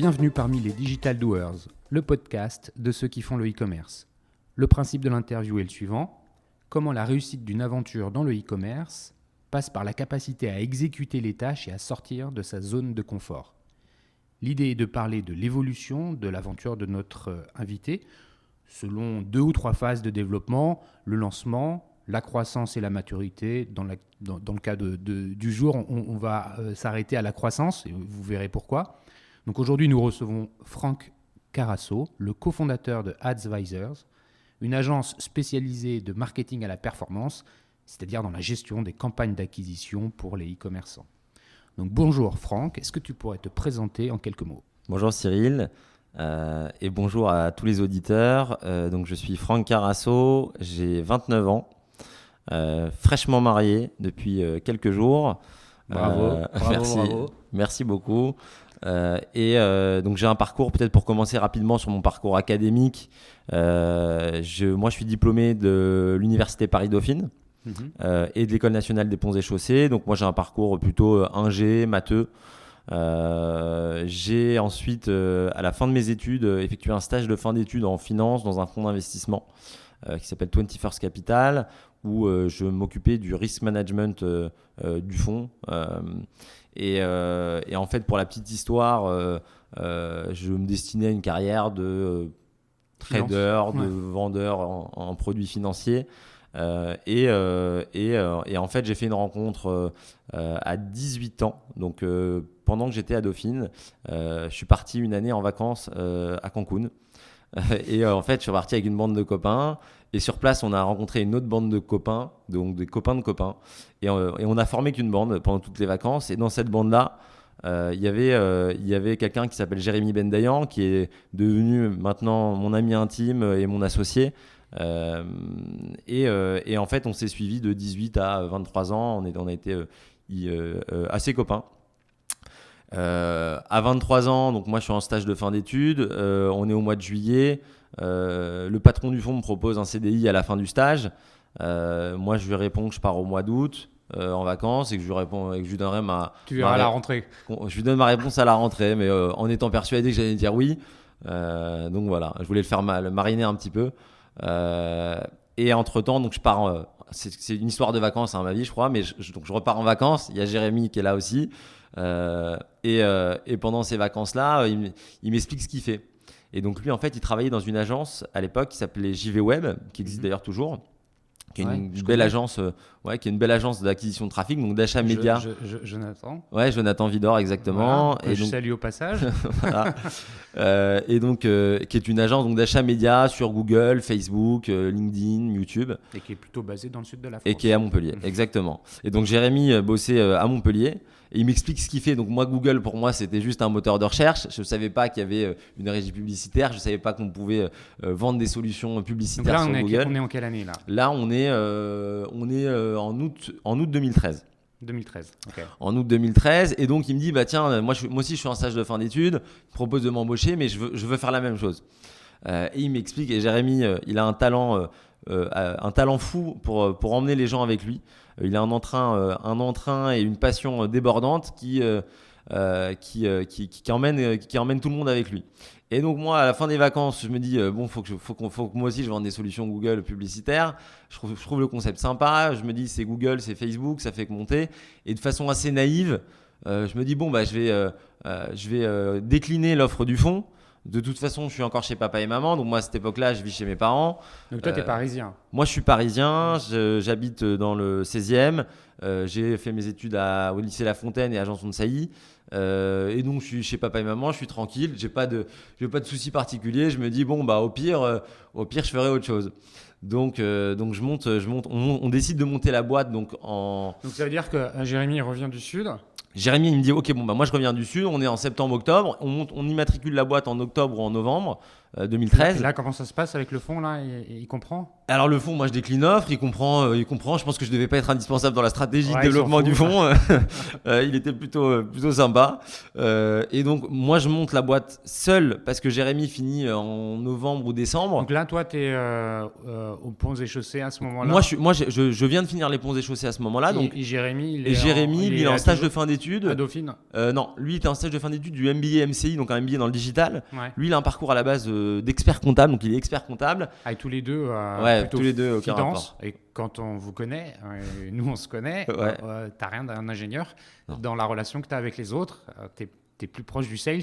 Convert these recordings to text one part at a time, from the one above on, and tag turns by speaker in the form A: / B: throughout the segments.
A: Bienvenue parmi les Digital Doers, le podcast de ceux qui font le e-commerce. Le principe de l'interview est le suivant: comment la réussite d'une aventure dans le e-commerce passe par la capacité à exécuter les tâches et à sortir de sa zone de confort. L'idée est de parler de l'évolution de l'aventure de notre invité, selon 2 ou 3 phases de développement: le lancement, la croissance et la maturité. Dans le cas du jour, on va s'arrêter à la croissance, et vous verrez pourquoi. Donc aujourd'hui, nous recevons Franck Carasso, le cofondateur de Adsvisors, une agence spécialisée de marketing à la performance, c'est-à-dire dans la gestion des campagnes d'acquisition pour les e-commerçants. Donc bonjour Franck, est-ce que tu pourrais te présenter en quelques mots ?
B: Bonjour Cyril, et bonjour à tous les auditeurs. Donc je suis Franck Carasso, j'ai 29 ans, fraîchement marié depuis quelques jours.
A: Bravo, bravo.
B: Merci beaucoup. Donc j'ai un parcours, peut-être pour commencer rapidement sur mon parcours académique. Moi je suis diplômé de l'université Paris-Dauphine et de l'école nationale des ponts et chaussées. Donc moi j'ai un parcours plutôt ingé, matheux. J'ai ensuite, à la fin de mes études, effectué un stage de fin d'études en finance dans un fonds d'investissement qui s'appelle 21st Capital, où je m'occupais du risk management du fonds. Et en fait, pour la petite histoire, je me destinais à une carrière de trader, de vendeur en produits financiers. Et en fait, j'ai fait une rencontre à 18 ans. Donc, pendant que j'étais à Dauphine, je suis parti une année en vacances à Cancun. Et en fait, je suis parti avec une bande de copains. Et sur place, on a rencontré une autre bande de copains, donc des copains de copains. Et on a formé qu'une bande pendant toutes les vacances. Et dans cette bande-là, il y avait quelqu'un qui s'appelle Jérémy Bendayan, qui est devenu maintenant mon ami intime et mon associé. Et en fait, on s'est suivis de 18 à 23 ans. On a été assez copains. À 23 ans, donc moi je suis en stage de fin d'études, on est au mois de juillet, le patron du fonds me propose un CDI à la fin du stage. Moi je lui réponds que je pars au mois d'août en vacances et que je lui réponds et que je lui donnerai
A: Tu verras à la rentrée.
B: Je lui donne ma réponse à la rentrée, mais en étant persuadé que j'allais dire oui. Donc voilà, je voulais le faire mariner un petit peu. Et entre temps, donc je pars. C'est une histoire de vacances, ma vie, je crois, mais donc je repars en vacances. Il y a Jérémy qui est là aussi. Et pendant ces vacances-là, il m'explique ce qu'il fait. Et donc lui, en fait, il travaillait dans une agence à l'époque qui s'appelait JV Web, qui existe d'ailleurs toujours, qui est une belle agence, qui est une belle agence d'acquisition de trafic, donc d'achat média.
A: Jonathan.
B: Ouais, Jonathan Vidor, exactement.
A: Voilà, je salue au passage.
B: Voilà. Et donc, qui est une agence donc d'achat média sur Google, Facebook, LinkedIn, YouTube.
A: Et qui est plutôt basée dans le sud de la France.
B: Et qui est à Montpellier, exactement. Et donc Jérémy bossait à Montpellier. Et il m'explique ce qu'il fait. Donc moi, Google, pour moi, c'était juste un moteur de recherche. Je ne savais pas qu'il y avait une régie publicitaire. Je ne savais pas qu'on pouvait vendre des solutions publicitaires sur Google.
A: On est en quelle année là ?
B: Là, on est en août 2013.
A: 2013, ok.
B: En août 2013. Et donc, il me dit, bah tiens, moi aussi, je suis en stage de fin d'études. Il me propose de m'embaucher, mais je veux faire la même chose. Et il m'explique. Et Jérémy, il a un talent fou pour emmener les gens avec lui. Il a un entrain et une passion débordante qui emmène tout le monde avec lui. Et donc moi, à la fin des vacances, je me dis faut que moi aussi je vende des solutions Google publicitaires. Je trouve le concept sympa. Je me dis c'est Google, c'est Facebook, ça fait que monter. Et de façon assez naïve, je me dis je vais décliner l'offre du fonds. De toute façon, je suis encore chez papa et maman. Donc moi, à cette époque-là, je vis chez mes parents.
A: Donc toi, tu es parisien.
B: Moi, je suis parisien. J'habite dans le 16e. J'ai fait mes études au lycée La Fontaine et à Janson-de-Sailly. Et donc, je suis chez papa et maman. Je suis tranquille. J'ai pas de soucis particuliers. Je me dis, au pire, je ferai autre chose. Donc je monte. On décide de monter la boîte. Donc
A: ça veut dire que Jérémy revient du Sud.
B: Jérémy, il me dit, ok, moi je reviens du Sud, on est en septembre-octobre, on immatricule la boîte en octobre ou en novembre, 2013.
A: Et là, comment ça se passe avec le fonds là? Il comprend?
B: Alors le fonds, moi je décline l'offre, il comprend. Je pense que je devais pas être indispensable dans la stratégie de
A: Ouais,
B: développement
A: il s'en
B: du
A: fout.
B: fonds. Il était plutôt sympa. Et donc moi je monte la boîte seul parce que Jérémy finit en novembre ou décembre.
A: Donc là, toi, tu es aux ponts et chaussées à ce moment-là.
B: Je viens de finir les ponts et chaussées à ce moment-là. Donc,
A: Et Jérémy,
B: lui, il est en stage de fin d'études.
A: à Dauphine.
B: Non, lui, il était en stage de fin d'études du MBA MCI, donc un MBA dans le digital.
A: Ouais.
B: Lui, il a un parcours à la base d'expert comptable, donc il est expert comptable.
A: Avec tous les deux,
B: Tous les deux, aucun
A: finance.
B: rapport.
A: Et quand on vous connaît, nous on se connaît,
B: Ouais.
A: t'as rien d'un ingénieur.
B: Non.
A: Dans la relation que tu as avec les autres, tu es plus proche du sales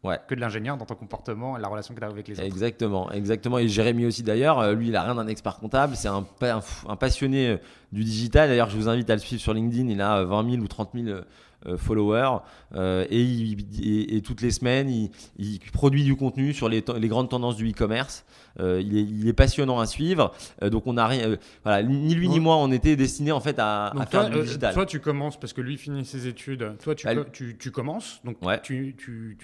B: Ouais.
A: que de l'ingénieur dans ton comportement et la relation que tu as avec les autres.
B: Exactement. Et Jérémy aussi d'ailleurs, lui il a rien d'un expert comptable, c'est un passionné du digital. D'ailleurs, je vous invite à le suivre sur LinkedIn, il a 20 000 ou 30 000 followers et toutes les semaines il produit du contenu sur les grandes tendances du e-commerce. Il est passionnant à suivre. Donc on a rien, voilà, ni lui ni moi on était destinés en fait à faire du digital.
A: Toi, tu commences parce que lui finit ses études. Toi,
B: Bah,
A: tu commences. Donc,
B: Ouais.
A: tu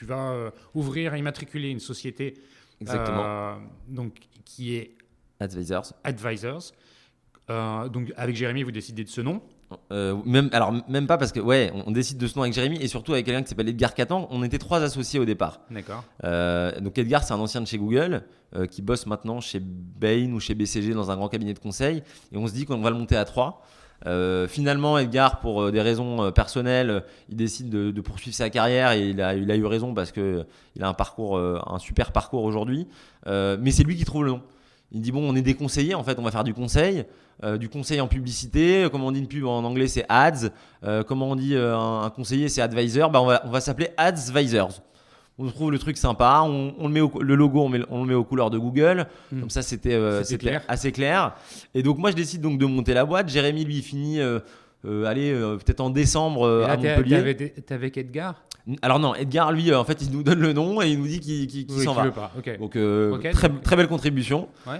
A: vas ouvrir et immatriculer une société
B: Exactement.
A: donc, qui est
B: Advisors.
A: Advisors. Donc, avec Jérémy, vous décidez de ce nom.
B: Même pas parce que on décide de ce nom avec Jérémy et surtout avec quelqu'un qui s'appelle Edgar Catan. On était 3 associés au départ.
A: D'accord.
B: Donc Edgar, c'est un ancien de chez Google qui bosse maintenant chez Bain ou chez BCG dans un grand cabinet de conseil. Et on se dit qu'on va le monter à 3. Finalement, Edgar, pour des raisons personnelles, il décide de poursuivre sa carrière et il a eu raison parce qu'il a un super parcours aujourd'hui. Mais c'est lui qui trouve le nom. Il dit bon, on est des conseillers, en fait, on va faire du conseil en publicité. Comment on dit une pub en anglais, c'est ads. Comment on dit un conseiller, c'est advisor. On va s'appeler Adsvisors. On trouve le truc sympa, on le met le logo, on le met aux couleurs de Google. Comme ça, c'était
A: clair.
B: assez clair. Et donc moi, je décide donc de monter la boîte. Jérémy, lui, il finit peut-être en décembre à Montpellier.
A: T'es avec Edgar?
B: Alors non, Edgar, lui, en fait, il nous donne le nom et il nous dit qu'il
A: Oui,
B: s'en
A: qu'il
B: va.
A: veut pas. Ok.
B: Donc
A: Ok,
B: très,
A: donc-
B: très belle contribution.
A: Ouais.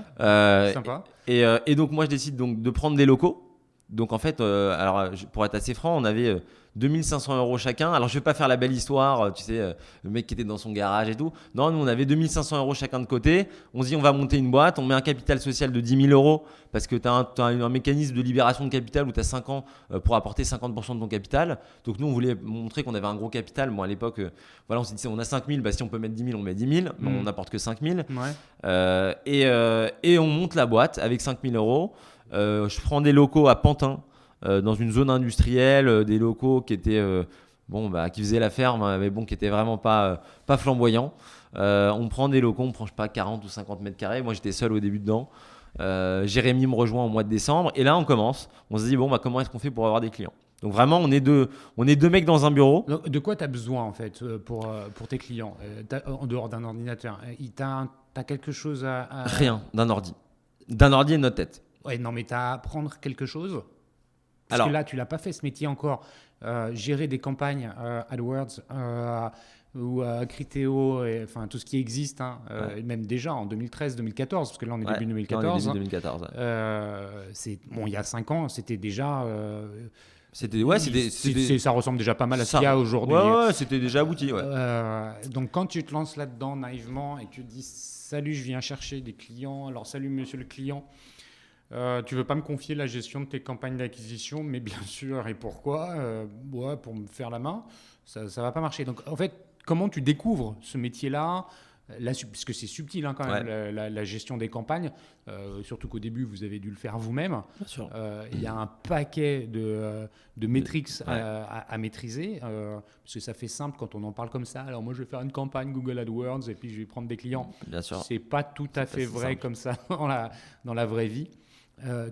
A: Sympa.
B: Et donc moi, je décide donc de prendre des locaux. Donc en fait, pour être assez franc, on avait 2500 € chacun. Alors je vais pas faire la belle histoire, tu sais, le mec qui était dans son garage et tout. Non, nous on avait 2500 € chacun de côté. On se dit on va monter une boîte, on met un capital social de 10 000 € parce que tu as un mécanisme de libération de capital où tu as 5 ans pour apporter 50% de ton capital. Donc nous on voulait montrer qu'on avait un gros capital. Moi à l'époque, on s'est dit on a 5 000, si on peut mettre 10 000, on met 10 000, mais on n'apporte que 5 000.
A: Ouais.
B: Et on monte la boîte avec 5 000 €. Je prends des locaux à Pantin, dans une zone industrielle, des locaux qui étaient qui faisaient la ferme, mais bon, qui étaient vraiment pas flamboyants. On prend des locaux, on prend, je sais pas, 40 ou 50 mètres carrés. Moi, j'étais seul au début dedans. Jérémy me rejoint au mois de décembre. Et là, on commence. On se dit, comment est-ce qu'on fait pour avoir des clients? Donc vraiment, on est deux mecs dans un bureau.
A: Donc, de quoi tu as besoin en fait pour tes clients en dehors d'un ordinateur? T'as quelque chose à...
B: Rien, d'un ordi et de notre tête.
A: Ouais, non, mais t'as à apprendre quelque chose? Parce
B: Alors-
A: que là, tu l'as pas fait ce métier encore. Gérer des campagnes AdWords ou Criteo, enfin tout ce qui existe, hein, et même déjà en 2013-2014, parce que là on est début 2014.
B: Début 2014.
A: Il y a 5 ans, c'était déjà. Ça ressemble déjà pas mal à ce qu'il y a aujourd'hui.
B: Ouais, c'était déjà abouti. Ouais.
A: Donc quand tu te lances là-dedans naïvement et que tu te dis salut, je viens chercher des clients, alors salut monsieur le client, tu veux pas me confier la gestion de tes campagnes d'acquisition, mais bien sûr, et pourquoi pour me faire la main, ça va pas marcher. Donc en fait, comment tu découvres ce métier-là? Parce que c'est subtil quand même, la gestion des campagnes, surtout qu'au début vous avez dû le faire vous-même.
B: Bien sûr.
A: Il y a un paquet de métriques à maîtriser, parce que ça fait simple quand on en parle comme ça. Alors moi je vais faire une campagne Google AdWords et puis je vais prendre des clients.
B: Bien sûr.
A: C'est pas tout à fait vrai
B: simple.
A: comme ça dans la vraie vie.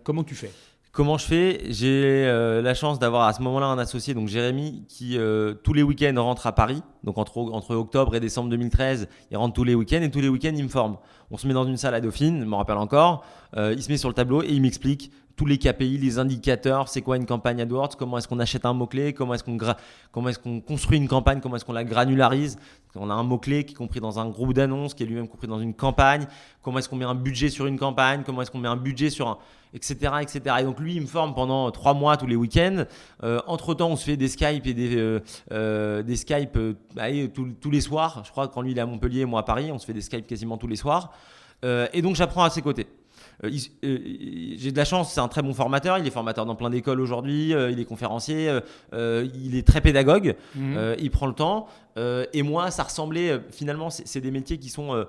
A: Comment tu fais?
B: Comment je fais? J'ai la chance d'avoir à ce moment-là un associé, donc Jérémy, qui tous les week-ends rentre à Paris. Donc entre octobre et décembre 2013, il rentre tous les week-ends et tous les week-ends il me forme. On se met dans une salle à Dauphine, je me rappelle encore. Il se met sur le tableau et il m'explique tous les KPI, les indicateurs, c'est quoi une campagne AdWords, comment est-ce qu'on achète un mot-clé, comment est-ce qu'on construit une campagne, comment est-ce qu'on la granularise. On a un mot-clé qui est compris dans un groupe d'annonces, qui est lui-même compris dans une campagne, comment est-ce qu'on met un budget sur une campagne, comment est-ce qu'on met un budget sur un… etc. Et donc lui, il me forme pendant 3 mois tous les week-ends. Entre-temps, on se fait des Skype et des Skype tous les soirs. Je crois que quand lui, il est à Montpellier, moi à Paris, on se fait des Skype quasiment tous les soirs. Et donc, j'apprends à ses côtés. J'ai de la chance, c'est un très bon formateur. Il est formateur dans plein d'écoles aujourd'hui. Il est conférencier. Il est très pédagogue. Il prend le temps. Et moi, ça ressemblait finalement, c'est des métiers qui sont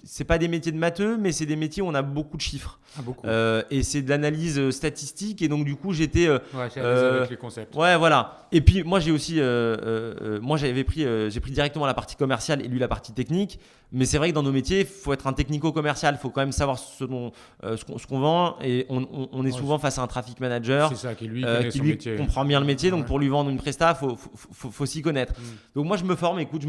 B: c'est pas des métiers de matheux, mais c'est des métiers où on a beaucoup de chiffres.
A: Beaucoup.
B: Et c'est de l'analyse statistique. Et donc, du coup, j'étais.
A: C'est avec les concepts.
B: Ouais, voilà. Et puis, moi, j'ai aussi. J'ai pris directement la partie commerciale et lui la partie technique. Mais c'est vrai que dans nos métiers, il faut être un technico-commercial. Il faut quand même savoir ce qu'on vend. Et on est souvent face à un traffic manager.
A: C'est ça, qui lui
B: comprend bien le métier. Donc, pour lui vendre une presta, faut s'y connaître. Donc, moi, je me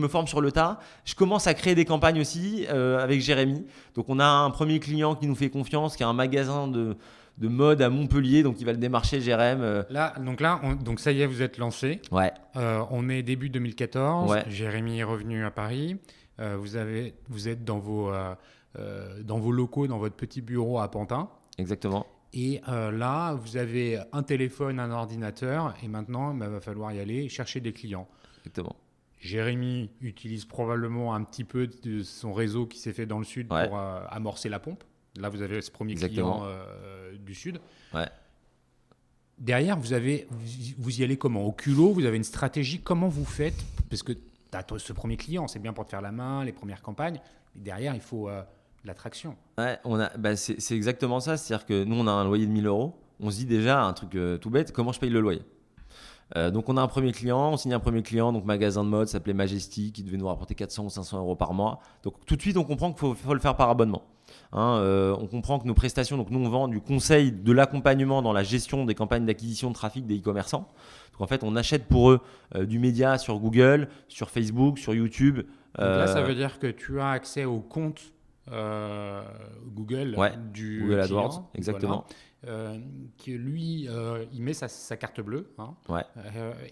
B: forme sur le tas. Je commence à créer des campagnes aussi avec Jérémy. Donc, on a un premier client qui nous fait confiance, qui a un magasin de mode à Montpellier, donc il va le démarcher, Jérémy.
A: Donc ça y est, vous êtes lancé.
B: Ouais.
A: On est début 2014.
B: Ouais.
A: Jérémy est revenu à Paris. Vous êtes dans vos locaux, dans votre petit bureau à Pantin.
B: Exactement.
A: Et là, vous avez un téléphone, un ordinateur, et maintenant, il va falloir y aller chercher des clients.
B: Exactement.
A: Jérémy utilise probablement un petit peu de son réseau qui s'est fait dans le sud pour amorcer la pompe. Là, vous avez ce premier client du sud.
B: Ouais.
A: Derrière, vous y allez comment? Au culot, vous avez une stratégie. Comment vous faites? Parce que tu as ce premier client, c'est bien pour te faire la main, les premières campagnes. Mais derrière, il faut de l'attraction.
B: Ouais, c'est exactement ça. C'est-à-dire que nous, on a un loyer de 1 000 €. On se dit déjà un truc tout bête, comment je paye le loyer? Donc on a un premier client, on signe un premier client, donc magasin de mode, ça s'appelait Majestic, qui devait nous rapporter 400 ou 500 € par mois. Donc tout de suite on comprend qu'il faut le faire par abonnement. On comprend que nos prestations, donc nous on vend du conseil, de l'accompagnement dans la gestion des campagnes d'acquisition de trafic des e-commerçants. Donc en fait on achète pour eux du média sur Google, sur Facebook, sur YouTube.
A: Donc là ça veut dire que tu as accès au compte Google du
B: Google
A: client,
B: AdWords, exactement.
A: Que lui, il met sa carte bleue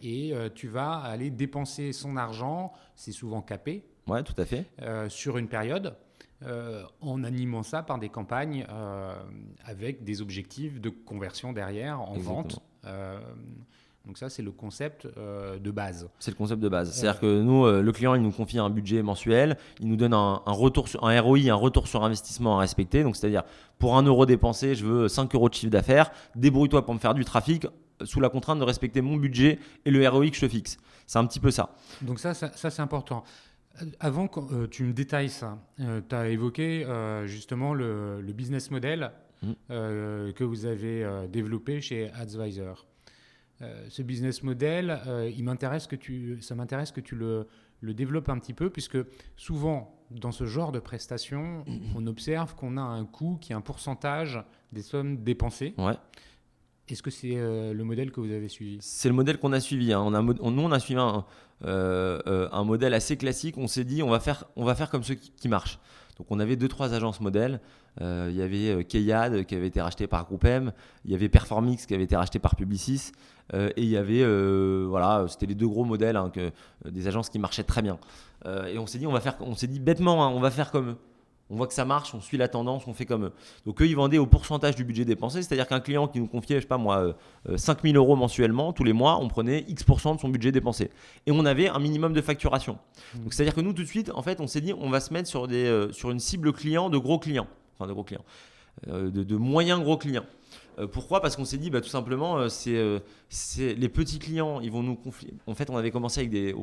A: et tu vas aller dépenser son argent, c'est souvent capé,
B: tout à fait.
A: sur une période, en animant ça par des campagnes avec des objectifs de conversion derrière en vente. Donc ça, c'est le concept de base.
B: C'est le concept de base. C'est-à-dire que nous, le client, il nous confie un budget mensuel, il nous donne un retour sur un ROI, un retour sur investissement à respecter. Donc c'est-à-dire, pour 1 € dépensé, je veux 5 € de chiffre d'affaires. Débrouille-toi pour me faire du trafic sous la contrainte de respecter mon budget et le ROI que je te fixe. C'est un petit peu ça.
A: Donc ça c'est important. Avant que tu me détailles ça, tu as évoqué justement le business model que vous avez développé chez Advisor. Ce business model, ça m'intéresse que tu le développes un petit peu, puisque souvent, dans ce genre de prestations, on observe qu'on a un coût qui est un pourcentage des sommes dépensées. Ouais. Est-ce que c'est le modèle que vous avez suivi? C'est
B: le modèle qu'on a suivi. Nous, on a suivi un modèle assez classique. On s'est dit, on va faire comme ceux qui marchent. Donc, on avait 2-3 agences modèles. Il y avait Keyad qui avait été racheté par GroupM. Il y avait Performix qui avait été racheté par Publicis. Et il y avait, c'était les 2 gros modèles des agences qui marchaient très bien. Et on s'est dit bêtement, on va faire comme eux. On voit que ça marche, on suit la tendance, on fait comme eux. Donc eux, ils vendaient au pourcentage du budget dépensé, c'est-à-dire qu'un client qui nous confiait, 5 000 € mensuellement, tous les mois, on prenait X% de son budget dépensé. Et on avait un minimum de facturation. Donc c'est-à-dire que nous, tout de suite, en fait, on s'est dit, on va se mettre sur une cible client de gros clients, de moyens gros clients. Pourquoi? Parce qu'on s'est dit, tout simplement, c'est les petits clients, ils vont nous confier. En fait, on avait commencé avec les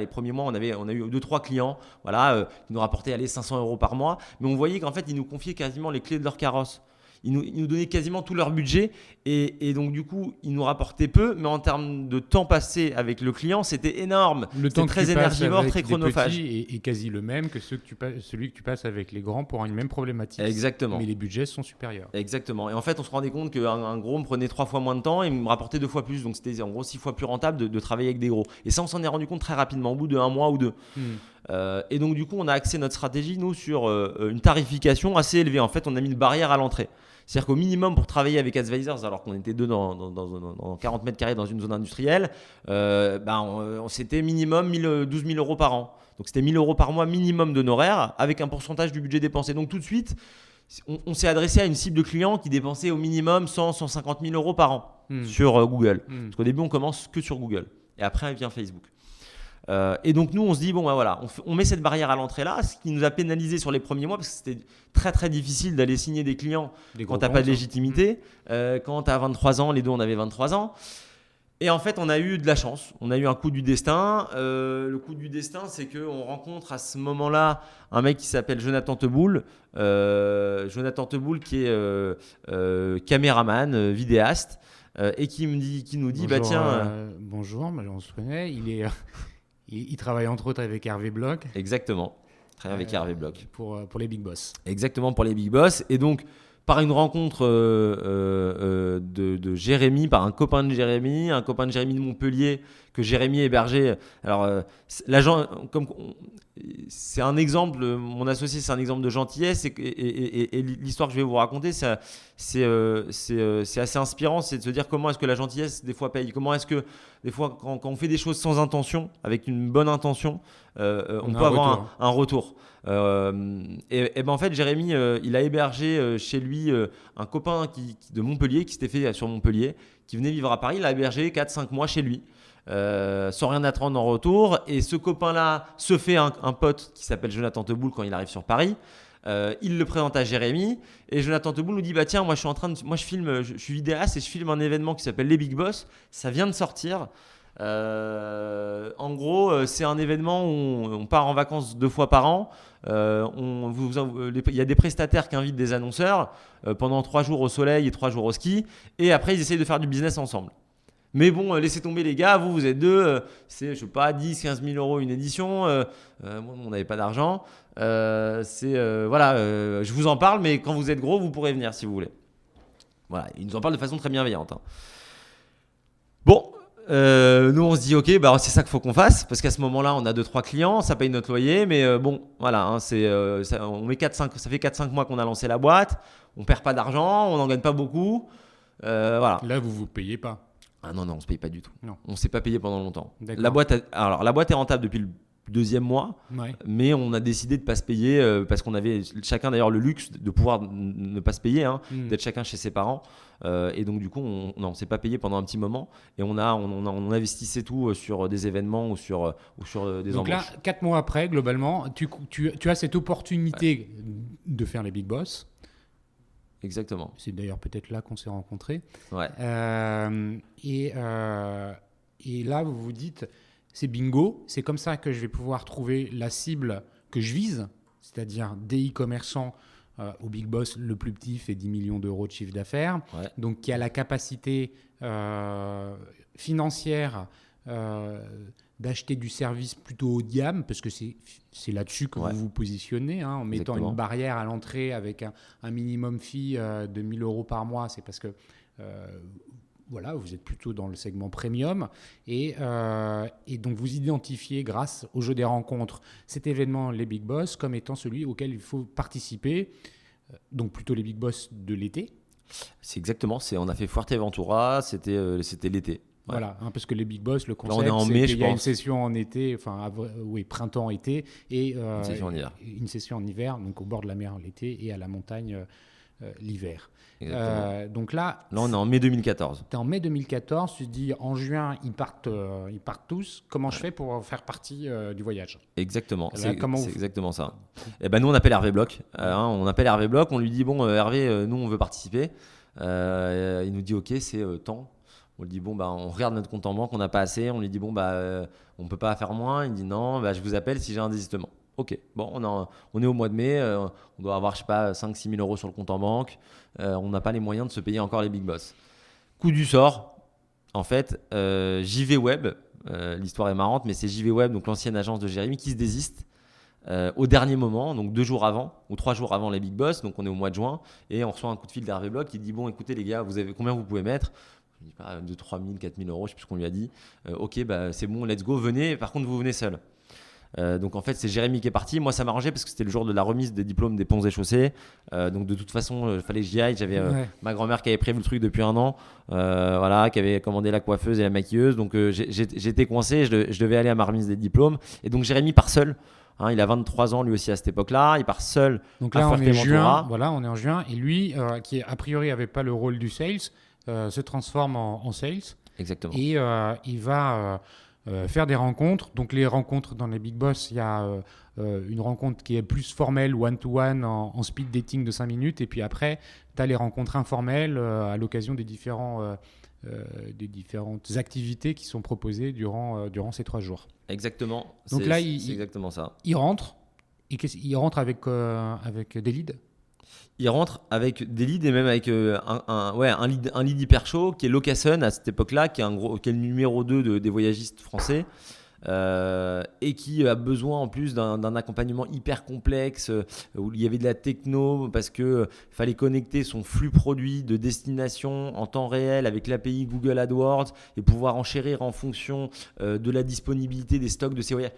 B: premiers mois, on a eu 2-3 clients, qui nous rapportaient 500 € par mois, mais on voyait qu'en fait, ils nous confiaient quasiment les clés de leur carrosse. Ils nous donnaient quasiment tout leur budget et donc du coup ils nous rapportaient peu, mais en termes de temps passé avec le client c'était énorme.
A: Le temps
B: très énergivore, très chronophage.
A: Est quasi le même que celui que tu passes avec les grands pour une même problématique.
B: Exactement.
A: Mais les budgets sont supérieurs.
B: Exactement. Et en fait on se rendait compte qu'un gros me prenait 3 fois moins de temps et me rapportait 2 fois plus. Donc c'était en gros 6 fois plus rentable de travailler avec des gros. Et ça on s'en est rendu compte très rapidement, au bout de 1 mois ou 2. Et donc du coup, on a axé notre stratégie, nous, sur une tarification assez élevée. En fait, on a mis une barrière à l'entrée. C'est-à-dire qu'au minimum, pour travailler avec Advisors, alors qu'on était deux dans 40 mètres carrés dans une zone industrielle, c'était minimum 12 000 euros par an. Donc c'était 1 000 euros par mois minimum d'honoraires avec un pourcentage du budget dépensé. Donc tout de suite, on s'est adressé à une cible de clients qui dépensaient au minimum 150 000 euros par an sur Google. Parce qu'au début, on commence que sur Google. Et après, vient Facebook. Et donc nous, on se dit, on met cette barrière à l'entrée là, ce qui nous a pénalisé sur les premiers mois, parce que c'était très très difficile d'aller signer des clients quand tu n'as pas de légitimité. Quand tu as 23 ans, les deux, on avait 23 ans. Et en fait, on a eu de la chance. On a eu un coup du destin. Le coup du destin, c'est qu'on rencontre à ce moment-là un mec qui s'appelle Jonathan Teboul. Jonathan Teboul qui est caméraman, vidéaste, et qui nous dit,
A: bonjour, bonjour, on se connaît. Il travaille entre autres avec Hervé Bloch.
B: Exactement. Il travaille avec Hervé Bloch.
A: Pour les Big Boss.
B: Exactement, pour les Big Boss. Et donc, par une rencontre de Jérémy, par un copain de Jérémy de Montpellier, que Jérémy hébergeait. Alors, l'agent, c'est un exemple, mon associé, c'est un exemple de gentillesse. Et l'histoire que je vais vous raconter, c'est assez inspirant. C'est de se dire comment est-ce que la gentillesse, des fois, paye. Comment est-ce que, des fois, quand on fait des choses sans intention, avec une bonne intention, on peut avoir un retour. En fait, Jérémy, il a hébergé chez lui un copain de Montpellier qui s'était fait sur Montpellier, qui venait vivre à Paris. Il l'a hébergé 4-5 mois chez lui, sans rien attendre en retour. Et ce copain-là se fait un pote qui s'appelle Jonathan Teboul quand il arrive sur Paris. Il le présente à Jérémy et Jonathan Teboul nous dit tiens, moi je suis vidéaste et je filme un événement qui s'appelle les Big Boss. Ça vient de sortir. En gros, c'est un événement où on part en vacances 2 fois par an. Il y a des prestataires qui invitent des annonceurs pendant 3 jours au soleil et 3 jours au ski. Et après, ils essayent de faire du business ensemble. Mais bon, laissez tomber les gars, vous êtes deux, c'est, je sais pas, 10, 15 000 euros une édition. On n'avait pas d'argent. Je vous en parle, mais quand vous êtes gros, vous pourrez venir si vous voulez. Voilà, ils nous en parlent de façon très bienveillante. Bon. Nous on se dit ok, c'est ça qu'il faut qu'on fasse, parce qu'à ce moment-là on a 2-3 clients, ça paye notre loyer, mais on met 4-5, ça fait 4-5 mois qu'on a lancé la boîte, on perd pas d'argent, on n'en gagne pas beaucoup, voilà.
A: Là vous payez pas?
B: Ah non, on se paye pas du tout.
A: Non.
B: On s'est pas payé pendant longtemps.
A: D'accord.
B: La boîte est rentable depuis le 2e mois, mais on a décidé de pas se payer parce qu'on avait chacun d'ailleurs le luxe de pouvoir ne pas se payer, d'être chacun chez ses parents, et donc du coup on s'est pas payé pendant un petit moment et on investissait tout sur des événements ou sur des
A: donc
B: embauches.
A: Là 4 mois après, globalement tu as cette opportunité de faire les Big Boss.
B: Exactement.
A: C'est d'ailleurs peut-être là qu'on s'est rencontrés.
B: Ouais.
A: Et là vous vous dites c'est bingo, c'est comme ça que je vais pouvoir trouver la cible que je vise, c'est-à-dire des e-commerçants. Au Big Boss, le plus petit fait 10 millions d'euros de chiffre d'affaires, donc qui a la capacité financière d'acheter du service plutôt haut de gamme, parce que c'est là-dessus que vous vous positionnez, en mettant une barrière à l'entrée avec un minimum fee de 1 000 euros par mois. C'est parce que vous êtes plutôt dans le segment premium et donc vous identifiez grâce au jeu des rencontres cet événement, les Big Boss, comme étant celui auquel il faut participer, donc plutôt les Big Boss de l'été.
B: C'est exactement, on a fait Fuerteventura, c'était l'été. Ouais.
A: Voilà, parce que les Big Boss, le concept,
B: là, on est en mai,
A: c'est qu'il y a une session en été, printemps-été, et une session en hiver, donc au bord de la mer l'été et à la montagne l'hiver. Donc là,
B: on est en mai 2014.
A: Tu es en mai 2014, tu te dis en juin, ils partent tous. Comment je fais pour faire partie du voyage?
B: Exactement, c'est exactement ça. Et nous, on appelle Hervé Bloch. On lui dit Hervé, nous, on veut participer. Il nous dit ok, c'est tant. On lui dit on regarde notre compte en banque, on n'a pas assez. On lui dit on peut pas faire moins. Il dit non, je vous appelle si j'ai un désistement. Ok, on est au mois de mai, on doit avoir 5-6 000 euros sur le compte en banque, on n'a pas les moyens de se payer encore les Big Boss. Coup du sort, en fait, JV Web, l'histoire est marrante, mais c'est JV Web, donc l'ancienne agence de Jérémy, qui se désiste au dernier moment, donc 2 jours avant ou 3 jours avant les Big Boss, donc on est au mois de juin, et on reçoit un coup de fil d'Hervé Bloch qui dit écoutez les gars, combien vous pouvez mettre? Je dis 2 3 000, 4 000 euros, je ne sais plus ce qu'on lui a dit. Ok, c'est bon, let's go, venez, par contre vous venez seul. Donc en fait c'est Jérémy qui est parti. Moi ça m'arrangeait parce que c'était le jour de la remise des diplômes des ponts et chaussées. Donc de toute façon il fallait que j'y aille. J'avais ma grand-mère qui avait prévu le truc depuis un an, voilà, qui avait commandé la coiffeuse et la maquilleuse. Donc j'étais coincé, je devais aller à ma remise des diplômes. Et donc Jérémy part seul. Hein, il a 23 ans lui aussi à cette époque-là. Il part seul.
A: Donc là on est juin. Voilà, on est en juin. Et lui qui a priori avait pas le rôle du sales se transforme en sales.
B: Exactement.
A: Et il va faire des rencontres. Donc les rencontres dans les Big Boss, il y a une rencontre qui est plus formelle, one-to-one, en speed dating de 5 minutes. Et puis après, tu as les rencontres informelles à l'occasion des différentes activités qui sont proposées durant ces 3 jours.
B: Exactement.
A: Donc là,
B: c'est exactement ça.
A: Il rentre. Il rentre avec des leads.
B: Il rentre avec des leads et même avec un lead hyper chaud qui est Locasun à cette époque-là, qui est le numéro 2 des voyagistes français. Et qui a besoin en plus d'un accompagnement hyper complexe où il y avait de la techno parce qu'il fallait connecter son flux produit de destination en temps réel avec l'API Google AdWords et pouvoir enchérir en fonction de la disponibilité des stocks de ces voyages.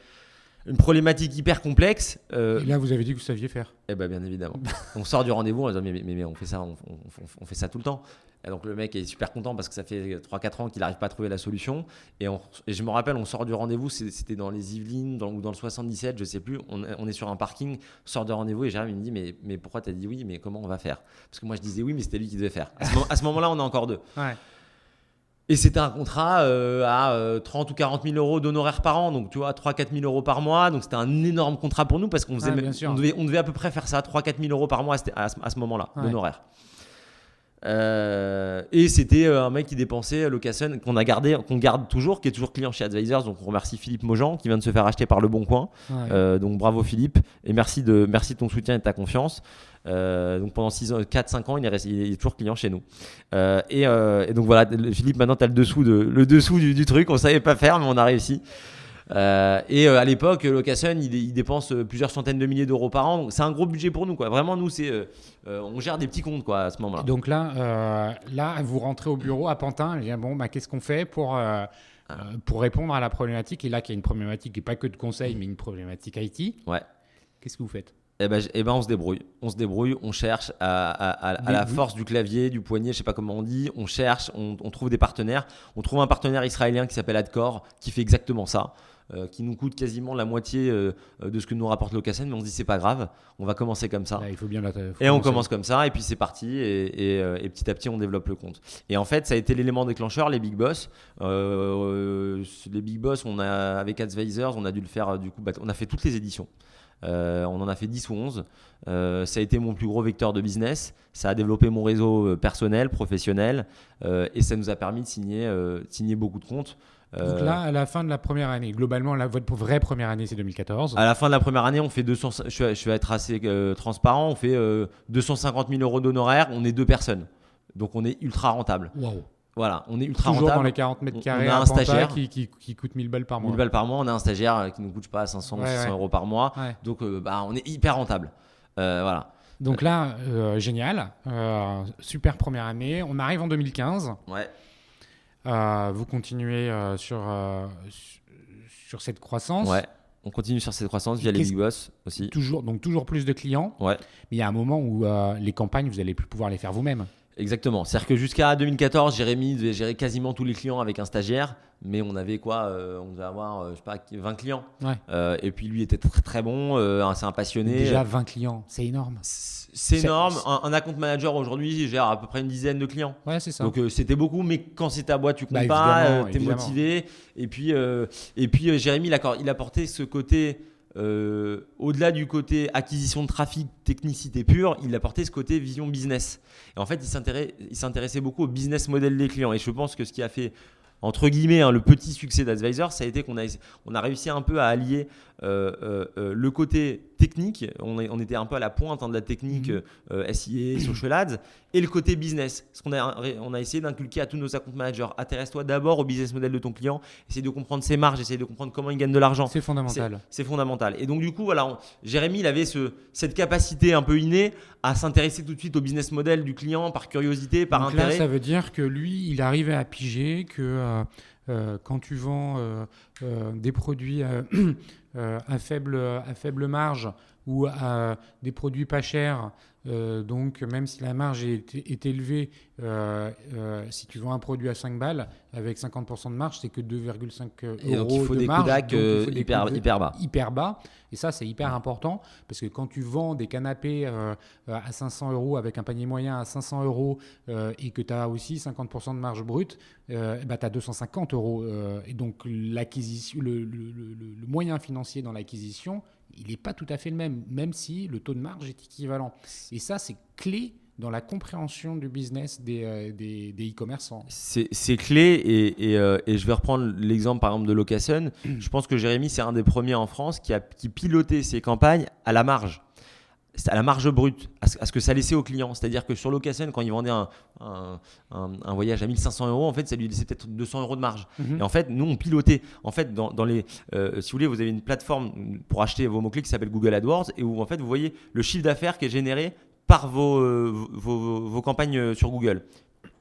B: Une problématique hyper complexe.
A: Et là, vous avez dit que vous saviez faire.
B: Eh ben, bien évidemment. On sort du rendez-vous, on dit mais on fait ça, on fait ça tout le temps. Et donc le mec est super content parce que ça fait 3-4 ans qu'il n'arrive pas à trouver la solution. Et je me rappelle, on sort du rendez-vous, c'était dans les Yvelines ou dans le 77, je sais plus. On est sur un parking, on sort de rendez-vous et Jérémy me dit mais pourquoi t'as dit oui, mais comment on va faire? Parce que moi je disais oui, mais c'était lui qui devait faire. À ce moment-là, on est encore 2. Ouais. Et c'était un contrat à 30 ou 40 000 euros d'honoraires par an, donc tu vois, 3-4 000 euros par mois. Donc c'était un énorme contrat pour nous parce qu'on devait à peu près faire ça, 3-4 000 euros par mois à ce moment-là, d'honoraires. Et c'était un mec qui dépensait Locasun qu'on garde toujours, qui est toujours client chez Advisors. Donc on remercie Philippe Maujean qui vient de se faire acheter par Le Bon Coin. Donc bravo Philippe et merci de ton soutien et de ta confiance. Donc pendant 4-5 ans il est toujours client chez nous et donc voilà Philippe, maintenant tu as le dessous du truc, on savait pas faire mais on a réussi. Et à l'époque Locasun il dépense plusieurs centaines de milliers d'euros par an, donc c'est un gros budget pour nous quoi. Vraiment nous c'est on gère des petits comptes quoi à ce moment-là.
A: Donc là vous rentrez au bureau à Pantin et bon qu'est-ce qu'on fait pour répondre à la problématique, et là qu'il y a une problématique qui n'est pas que de conseil mais une problématique IT.
B: Ouais.
A: Qu'est-ce que vous faites?
B: Eh ben, on se débrouille, on cherche à la force du clavier, du poignet, je sais pas comment on dit, on cherche, on trouve des partenaires. On trouve un partenaire israélien qui s'appelle Adcore, qui fait exactement ça, qui nous coûte quasiment la moitié de ce que nous rapporte Locasun, mais on se dit c'est pas grave, on va commencer comme ça.
A: Là, il faut bien
B: on commence comme ça, et puis c'est parti, et petit à petit on développe le compte. Et en fait, ça a été l'élément déclencheur, les Big Boss. Les Big Boss, avec Advisors, on a dû le faire, du coup, on a fait toutes les éditions. On en a fait 10 ou 11. Ça a été mon plus gros vecteur de business. Ça a développé mon réseau personnel, professionnel, et ça nous a permis de signer beaucoup de comptes.
A: Donc là, à la fin de la première année, globalement, votre vraie première année, c'est 2014.
B: À la fin de la première année, on fait je vais être assez transparent, on fait 250 000 euros d'honoraires, on est 2 personnes. Donc on est ultra rentable.
A: Waouh.
B: Voilà, on est ultra
A: toujours
B: rentable.
A: Dans les 40 mètres carrés,
B: on a un stagiaire
A: qui coûte 1000 balles par mois.
B: 1000 balles par mois, on a un stagiaire qui ne nous coûte pas 500 ou 600 euros par mois. Ouais. Donc on est hyper rentable. Voilà.
A: Donc là, génial. Super première année. On arrive en 2015.
B: Ouais.
A: Vous continuez sur cette croissance.
B: Ouais. On continue sur cette croissance via les Big Boss aussi.
A: Toujours plus de clients.
B: Ouais.
A: Mais il y a un moment où les campagnes, vous n'allez plus pouvoir les faire vous-même.
B: Exactement. C'est-à-dire que jusqu'à 2014, Jérémy devait gérer quasiment tous les clients avec un stagiaire, mais on avait on devait avoir, 20 clients. Ouais. Et puis lui était très très bon, c'est un passionné.
A: Déjà 20 clients, c'est énorme.
B: C'est énorme. Un account manager aujourd'hui gère à peu près une dizaine de clients.
A: Ouais, c'est ça.
B: Donc c'était beaucoup, mais quand c'est ta boîte, tu comptes pas, t'es motivé. Et puis Jérémy, il a porté ce côté. Au-delà du côté acquisition de trafic, technicité pure, il a porté ce côté vision business. Et en fait, il s'intéressait beaucoup au business model des clients. Et je pense que ce qui a fait, entre guillemets, le petit succès d'Advisors, ça a été qu'on a réussi un peu à allier le côté technique. On était un peu à la pointe de la technique SIA, Social Ads, et le côté business. Ce qu'on on a essayé d'inculquer à tous nos account managers. Intéresse-toi d'abord au business model de ton client. Essaye de comprendre ses marges, essaye de comprendre comment il gagne de l'argent.
A: C'est fondamental.
B: C'est fondamental. Et donc du coup, voilà, Jérémy, il avait cette capacité un peu innée à s'intéresser tout de suite au business model du client par curiosité, par
A: donc
B: intérêt.
A: Là, ça veut dire que lui, il arrivait à piger que quand tu vends des produits à faible marge ou à des produits pas chers, donc même si la marge est élevée, si tu vends un produit à 5 balles, avec 50% de marge, c'est que 2,5
B: Et donc il
A: euros
B: faut
A: de
B: des
A: marge.
B: Kodak
A: Donc il faut des
B: hyper bas.
A: hyper bas. Et ça, c'est hyper important parce que quand tu vends des canapés à 500 euros avec un panier moyen à 500 euros et que tu as aussi 50% de marge brute, tu as 250 euros. Et donc l'acquisition, le moyen financier dans l'acquisition, il n'est pas tout à fait le même, même si le taux de marge est équivalent. Et ça, c'est clé dans la compréhension du business des e-commerçants.
B: C'est clé et je vais reprendre l'exemple par exemple de Location. Je pense que Jérémy, c'est un des premiers en France qui pilotait ses campagnes à la marge. À la marge brute, à ce que ça laissait aux clients. C'est-à-dire que sur Location, quand ils vendaient un voyage à 1 500 euros, en fait, ça lui laissait peut-être 200 euros de marge. Et en fait, nous, on pilotait. En fait, dans les, si vous voulez, vous avez une plateforme pour acheter vos mots-clés qui s'appelle Google AdWords et où, en fait, vous voyez le chiffre d'affaires qui est généré par vos campagnes sur Google.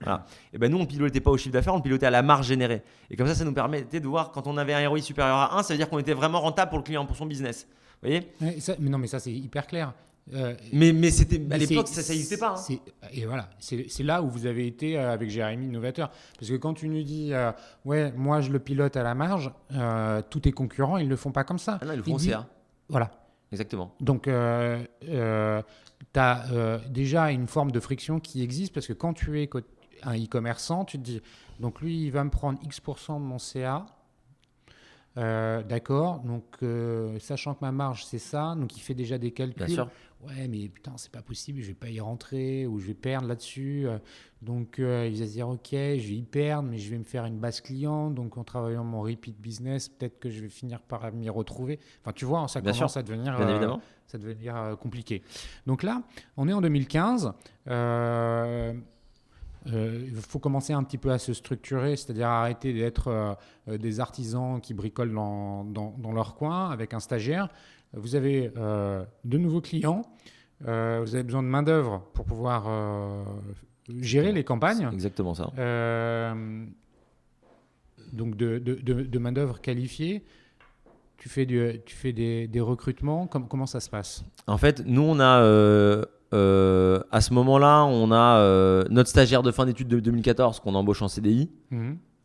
B: Voilà. Et ben nous, on ne pilotait pas au chiffre d'affaires, on pilotait à la marge générée. Et comme ça nous permettait de voir quand on avait un ROI supérieur à 1, ça veut dire qu'on était vraiment rentable pour le client, pour son business. Vous voyez ?
A: Mais non, mais ça, c'est hyper clair.
B: Mais c'était, à l'époque, ça n'existait pas. Hein.
A: Et voilà, c'est là où vous avez été avec Jérémy innovateur. Parce que quand tu nous dis, ouais, moi je le pilote à la marge, tous tes concurrents, ils ne le font pas comme ça.
B: Ah non, ils le font au CA.
A: Voilà.
B: Exactement.
A: Donc, tu as déjà une forme de friction qui existe parce que quand tu es un e-commerçant, tu te dis, donc lui, il va me prendre X% de mon CA. D'accord, donc sachant que ma marge c'est ça, donc il fait déjà des calculs.
B: Bien sûr.
A: Ouais, mais putain, c'est pas possible, je vais pas y rentrer ou je vais perdre là-dessus. Donc il va se dire, ok, je vais y perdre, mais je vais me faire une base client. Donc en travaillant mon repeat business, peut-être que je vais finir par m'y retrouver. Enfin, tu vois, ça commence à devenir, compliqué. Donc là, on est en 2015. Il faut commencer un petit peu à se structurer, c'est-à-dire arrêter d'être des artisans qui bricolent dans leur coin avec un stagiaire. Vous avez de nouveaux clients, vous avez besoin de main-d'œuvre pour pouvoir gérer les campagnes.
B: C'est exactement ça.
A: Donc de main-d'œuvre qualifiée. Tu fais des recrutements, comment ça se passe ?
B: En fait, nous, on a à ce moment-là, on a notre stagiaire de fin d'études de 2014 qu'on embauche en CDI.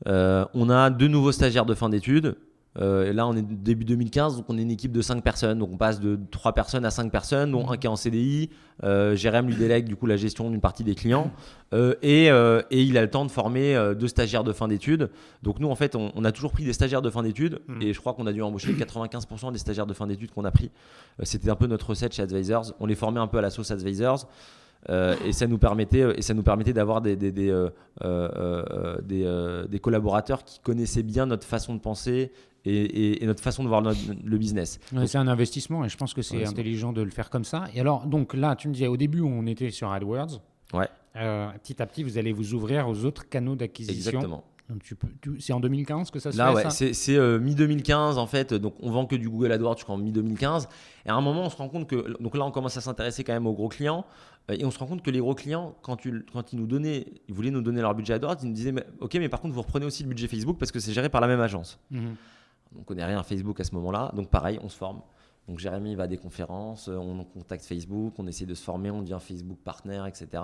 B: On a 2 nouveaux stagiaires de fin d'études. Et là, on est début 2015, donc on est une équipe de 5 personnes. Donc on passe de 3 personnes à 5 personnes, dont un qui est en CDI. Jérémy lui délègue du coup la gestion d'une partie des clients. Et il a le temps de former 2 stagiaires de fin d'études. Donc nous, en fait, on a toujours pris des stagiaires de fin d'études. Et je crois qu'on a dû embaucher 95% des stagiaires de fin d'études qu'on a pris. C'était un peu notre recette chez Advisors. On les formait un peu à la sauce Advisors. Et ça nous permettait d'avoir des collaborateurs qui connaissaient bien notre façon de penser et notre façon de voir le business.
A: Ouais, c'est un investissement et je pense que c'est intelligent de le faire comme ça. Et alors, donc là, tu me disais au début, on était sur AdWords.
B: Ouais.
A: Petit à petit, vous allez vous ouvrir aux autres canaux d'acquisition.
B: Exactement.
A: Donc c'est en 2015 que ça se
B: fait. Là, ouais,
A: ça
B: c'est mi-2015 en fait. Donc on vend que du Google AdWords jusqu'en mi-2015. Et à un moment, on se rend compte que donc là, on commence à s'intéresser quand même aux gros clients. Et on se rend compte que les gros clients, quand ils voulaient nous donner leur budget AdWords, ils nous disaient ok, mais par contre, vous reprenez aussi le budget Facebook parce que c'est géré par la même agence. On ne connaît rien à Facebook à ce moment-là. Donc pareil, on se forme. Donc Jérémy va à des conférences, on contacte Facebook, on essaie de se former, on devient Facebook partner, etc.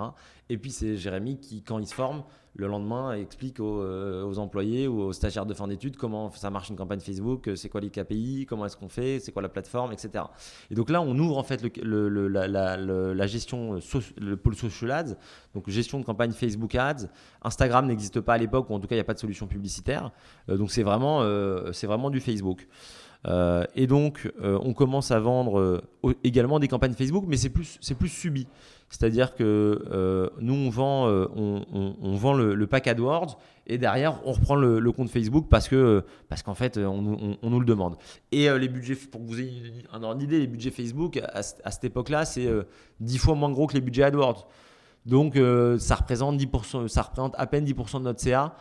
B: Et puis c'est Jérémy qui, quand il se forme, le lendemain explique aux employés ou aux stagiaires de fin d'études comment ça marche une campagne Facebook, c'est quoi les KPI, comment est-ce qu'on fait, c'est quoi la plateforme, etc. Et donc là, on ouvre en fait la gestion, le pôle social ads, donc gestion de campagne Facebook ads. Instagram n'existe pas à l'époque, ou en tout cas il n'y a pas de solution publicitaire. Donc c'est vraiment du Facebook. Et donc on commence à vendre également des campagnes Facebook, mais c'est plus subi. C'est-à-dire que nous on vend le pack AdWords et derrière on reprend le compte Facebook parce qu'en fait on nous le demande. Et les budgets, pour que vous ayez un ordre d'idée, les budgets Facebook à cette époque-là, c'est 10 fois moins gros que les budgets AdWords. Donc ça représente à peine 10% de notre CA,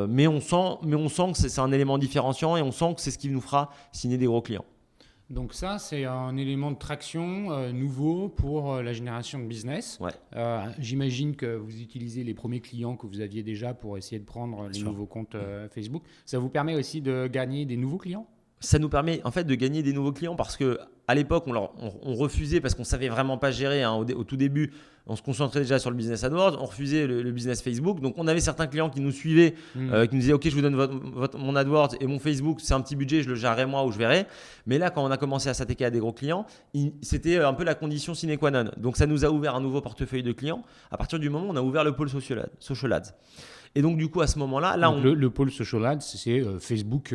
B: mais on sent que c'est un élément différenciant et on sent que c'est ce qui nous fera signer des gros clients.
A: Donc ça, c'est un élément de traction nouveau pour la génération de business.
B: Ouais.
A: J'imagine que vous utilisez les premiers clients que vous aviez déjà pour essayer de prendre les nouveaux comptes Facebook. Ça vous permet aussi de gagner des nouveaux clients ?
B: ça nous permet en fait de gagner des nouveaux clients parce que à l'époque on refusait parce qu'on savait vraiment pas gérer hein, au tout début. On se concentrait déjà sur le business AdWords, on refusait le business Facebook. Donc on avait certains clients qui nous suivaient, qui nous disaient ok, je vous donne mon AdWords et mon Facebook, c'est un petit budget, je le gérerai moi ou je verrai. Mais là, quand on a commencé à s'attaquer à des gros clients, c'était un peu la condition sine qua non. Donc ça nous a ouvert un nouveau portefeuille de clients à partir du moment où on a ouvert le pôle Social Ads. Et donc, du coup, à ce moment-là,
A: le pôle Social Ads, c'est Facebook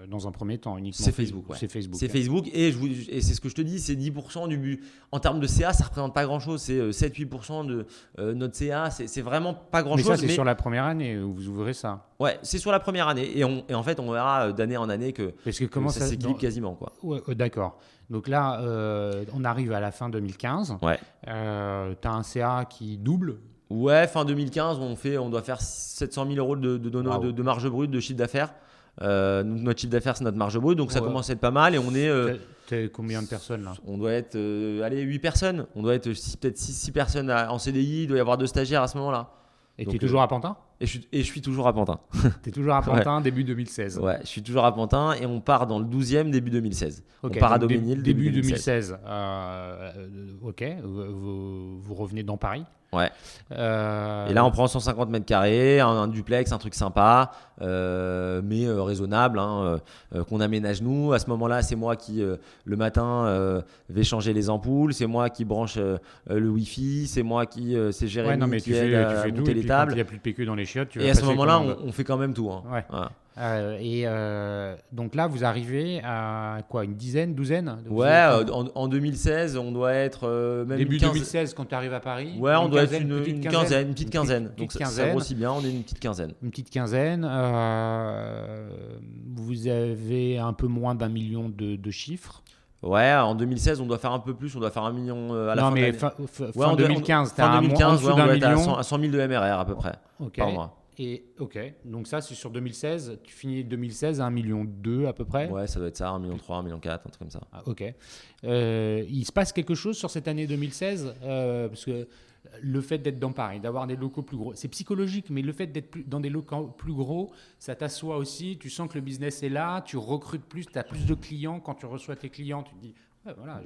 A: dans un premier temps uniquement.
B: C'est Facebook, ouais. C'est Facebook. Et c'est ce que je te dis, c'est 10% du but. En termes de CA, ça ne représente pas grand-chose. C'est 7-8% de notre CA. C'est vraiment pas grand-chose.
A: Mais ça, c'est sur la première année où vous ouvrez ça.
B: Ouais, c'est sur la première année. Et en fait, on verra d'année en année que ça s'équilibre quasiment, quoi.
A: Ouais, d'accord. Donc là, on arrive à la fin 2015.
B: Ouais.
A: Tu as un CA qui double.
B: Ouais, fin 2015, on doit faire 700 000 euros de marge brute de chiffre d'affaires. Notre chiffre d'affaires, c'est notre marge brute, donc ça commence à être pas mal. Et on est.
A: T'es combien de personnes là ?
B: On doit être 8 personnes. On doit être peut-être 6 personnes en CDI. Il doit y avoir 2 stagiaires à ce moment-là.
A: Et tu es toujours à Pantin ?
B: Et je suis toujours à Pantin.
A: Tu es toujours à Pantin début 2016.
B: Ouais, je suis toujours à Pantin et on part dans le 12e début 2016.
A: Okay,
B: on part à Daumesnil
A: début 2016. Ok, vous revenez dans Paris.
B: Ouais. Et là, on prend 150 mètres carrés, un duplex, un truc sympa, mais raisonnable, hein, qu'on aménage nous. À ce moment-là, c'est moi qui, le matin, vais changer les ampoules. C'est moi qui branche le Wi-Fi. C'est moi qui, c'est Jérémy qui aide à monter les tables.
A: Il n'y a plus de PQ dans les chiottes.
B: Et à ce moment-là, on fait quand même tout. Hein.
A: Ouais.
B: Voilà.
A: Donc là, vous arrivez à quoi, une douzaine
B: Ouais, en 2016, on doit être même
A: début 2016 quand tu arrives à Paris.
B: Ouais, on doit être une petite quinzaine. Donc ça grossit bien, on est une petite quinzaine.
A: Une petite quinzaine. Vous avez un peu moins d'1 million de chiffres.
B: Ouais, en 2016, on doit faire un peu plus, on doit faire 1 million à la fin de l'année.
A: Fin 2015,
B: tu as
A: un
B: million.
A: On doit être
B: à 100 000 de MRR à peu près par mois.
A: Donc ça, c'est sur 2016. Tu finis 2016 à 1,2 million à peu près.
B: Ouais, ça doit être ça, 1,3 million, 1,4 million, un truc comme ça.
A: Ah, ok. Il se passe quelque chose sur cette année 2016 parce que le fait d'être dans Paris, d'avoir des locaux plus gros, c'est psychologique, mais le fait d'être dans des locaux plus gros, ça t'assoit aussi. Tu sens que le business est là, tu recrutes plus, tu as plus de clients. Quand tu reçois tes clients, tu te dis ouais, voilà,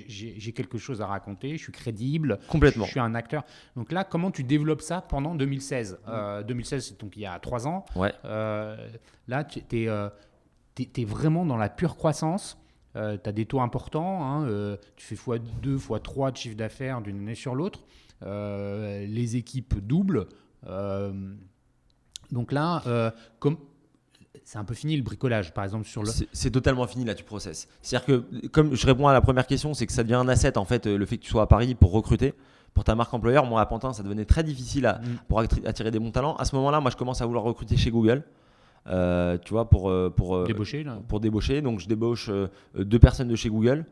A: j'ai quelque chose à raconter, je suis crédible,
B: complètement.
A: Je suis un acteur. Donc là, comment tu développes ça pendant 2016 2016, c'est donc il y a 3 ans.
B: Ouais.
A: Là, tu es vraiment dans la pure croissance. Tu as des taux importants. Hein, tu fais x2, x3 de chiffre d'affaires d'une année sur l'autre. Les équipes doublent. Donc là, c'est un peu fini le bricolage, par exemple sur le.
B: C'est totalement fini là, tu processes. C'est-à-dire que, comme je réponds à la première question, c'est que ça devient un asset en fait, le fait que tu sois à Paris pour recruter, pour ta marque employeur. Moi, à Pantin, ça devenait très difficile pour attirer des bons talents. À ce moment-là, moi, je commence à vouloir recruter chez Google. Tu vois, pour
A: débaucher là.
B: Pour débaucher. Donc, je débauche 2 personnes de chez Google.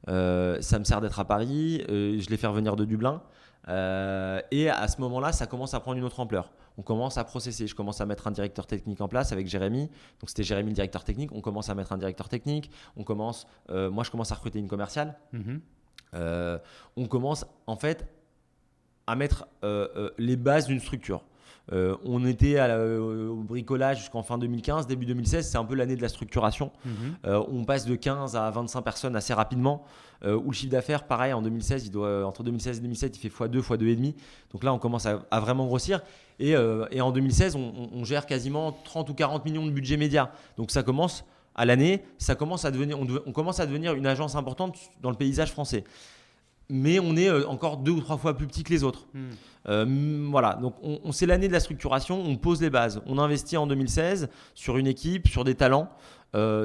B: Ça me sert d'être à Paris. Je les fais revenir de Dublin. Et à ce moment-là, ça commence à prendre une autre ampleur. On commence à processer. Je commence à mettre un directeur technique en place avec Jérémy. Donc c'était Jérémy le directeur technique. On commence à mettre un directeur technique. Moi, je commence à recruter une commerciale. On commence en fait à mettre les bases d'une structure. On était au bricolage jusqu'en fin 2015, début 2016, c'est un peu l'année de la structuration. On passe de 15 à 25 personnes assez rapidement. Où le chiffre d'affaires, pareil, en 2016, entre 2016 et 2017, il fait x2, x2,5. Donc là, on commence à vraiment grossir. Et en 2016, on gère quasiment 30 ou 40 millions de budget média. Donc ça commence à l'année, on commence à devenir une agence importante dans le paysage français. Mais on est encore 2 ou 3 fois plus petit que les autres. Voilà, donc c'est l'année de la structuration, on pose les bases. On investit en 2016 sur une équipe, sur des talents,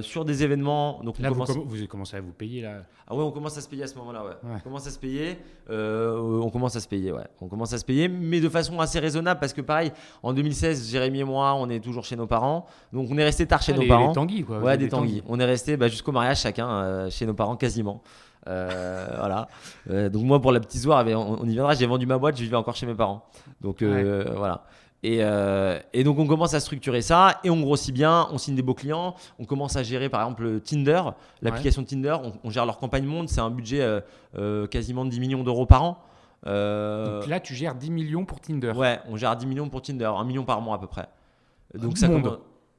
B: sur des événements. Donc
A: là, vous commencez à vous payer là.
B: Ah ouais, on commence à se payer à ce moment-là, ouais. On commence à se payer, on commence à se payer, mais de façon assez raisonnable parce que pareil, en 2016, Jérémy et moi, on est toujours chez nos parents, donc on est resté tard chez nos parents.
A: Des Tanguy, quoi.
B: Ouais, des Tanguy. On est resté jusqu'au mariage chacun chez nos parents quasiment. Voilà. Donc moi, pour la petite histoire, on y viendra. J'ai vendu ma boîte, je vivais encore chez mes parents. Donc voilà. Et donc on commence à structurer ça et on grossit bien, on signe des beaux clients, on commence à gérer par exemple Tinder, l'application Tinder, on gère leur campagne monde, c'est un budget quasiment de 10 millions d'euros par an.
A: Donc là tu gères 10 millions pour Tinder.
B: Ouais, on gère 10 millions pour Tinder, 1 million par mois à peu près. Donc
A: ça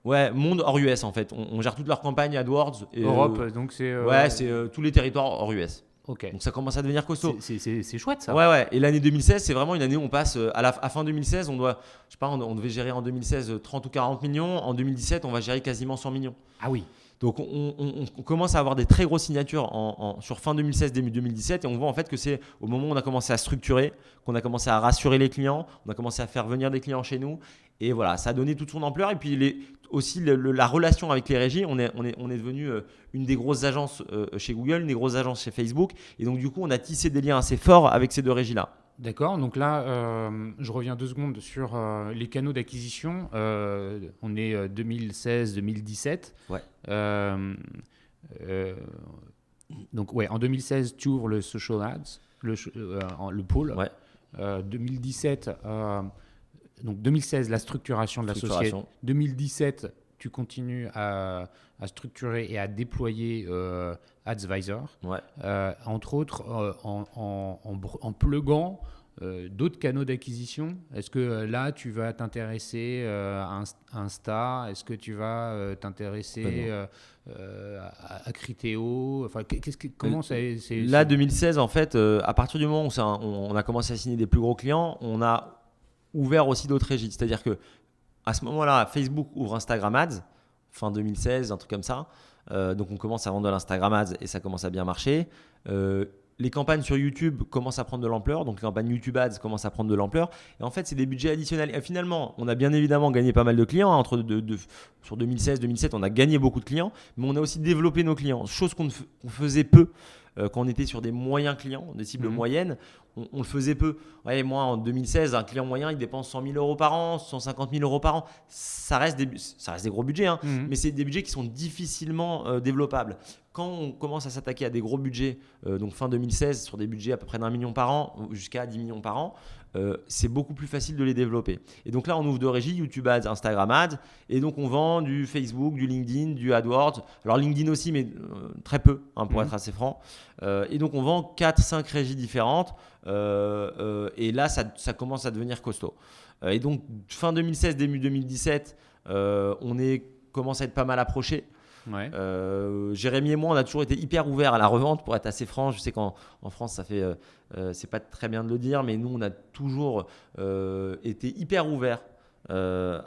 B: Ouais, monde hors US en fait. On gère toute leur campagne AdWords. Et,
A: Europe, donc c'est.
B: Ouais, c'est tous les territoires hors US.
A: Ok.
B: Donc ça commence à devenir costaud.
A: C'est chouette ça.
B: Ouais. Et l'année 2016, c'est vraiment une année où on passe à fin 2016, on devait gérer en 2016 30 ou 40 millions. En 2017, on va gérer quasiment 100 millions.
A: Ah oui.
B: Donc on commence à avoir des très grosses signatures sur fin 2016, début 2017, et on voit en fait que c'est au moment où on a commencé à structurer, qu'on a commencé à rassurer les clients, on a commencé à faire venir des clients chez nous, et voilà, ça a donné toute son ampleur. Et puis aussi la relation avec les régies, on est devenu une des grosses agences chez Google, une des grosses agences chez Facebook, et donc du coup on a tissé des liens assez forts avec ces deux régies-là.
A: D'accord, donc là, je reviens 2 secondes sur les canaux d'acquisition. On est 2016-2017.
B: Ouais.
A: Donc, ouais, en 2016, tu ouvres le social ads, le pôle.
B: Ouais.
A: 2017, donc 2016, la structuration de la société. 2017, tu continues à structurer et à déployer Advisor,
B: Ouais.
A: entre autres en pluguant d'autres canaux d'acquisition. Est-ce que là, tu vas t'intéresser à Insta? Est-ce que tu vas t'intéresser à Criteo? Enfin, comment c'est
B: Là, 2016, en fait, à partir du moment où on a commencé à signer des plus gros clients, on a ouvert aussi d'autres régies. C'est-à-dire que à ce moment-là, Facebook ouvre Instagram Ads, fin 2016, un truc comme ça. Donc on commence à vendre de l'Instagram Ads et ça commence à bien marcher. Les campagnes sur YouTube commencent à prendre de l'ampleur, donc les campagnes YouTube Ads commencent à prendre de l'ampleur. Et en fait, c'est des budgets additionnels. Et finalement, on a bien évidemment gagné pas mal de clients. Sur 2016-2017, on a gagné beaucoup de clients, mais on a aussi développé nos clients, chose qu'on faisait peu. Quand on était sur des moyens clients, des cibles moyennes, on le faisait peu. Ouais, moi, en 2016, un client moyen, il dépense 100 000 euros par an, 150 000 euros par an. Ça reste des gros budgets, hein, mais c'est des budgets qui sont difficilement développables. Quand on commence à s'attaquer à des gros budgets, donc fin 2016, sur des budgets à peu près d'1 million par an, jusqu'à 10 millions par an, c'est beaucoup plus facile de les développer. Et donc là, on ouvre deux régies, YouTube Ads, Instagram Ads, et donc on vend du Facebook, du LinkedIn, du AdWords. Alors LinkedIn aussi, mais très peu, hein, pour être assez franc. Et donc on vend 4-5 régies différentes, et là, ça commence à devenir costaud. Et donc fin 2016, début 2017, on commence à être pas mal approché.
A: Ouais.
B: Jérémy et moi, on a toujours été hyper ouverts à la revente, pour être assez franc. Je sais qu'en France, ça fait, c'est pas très bien de le dire, mais nous, on a toujours été hyper ouverts à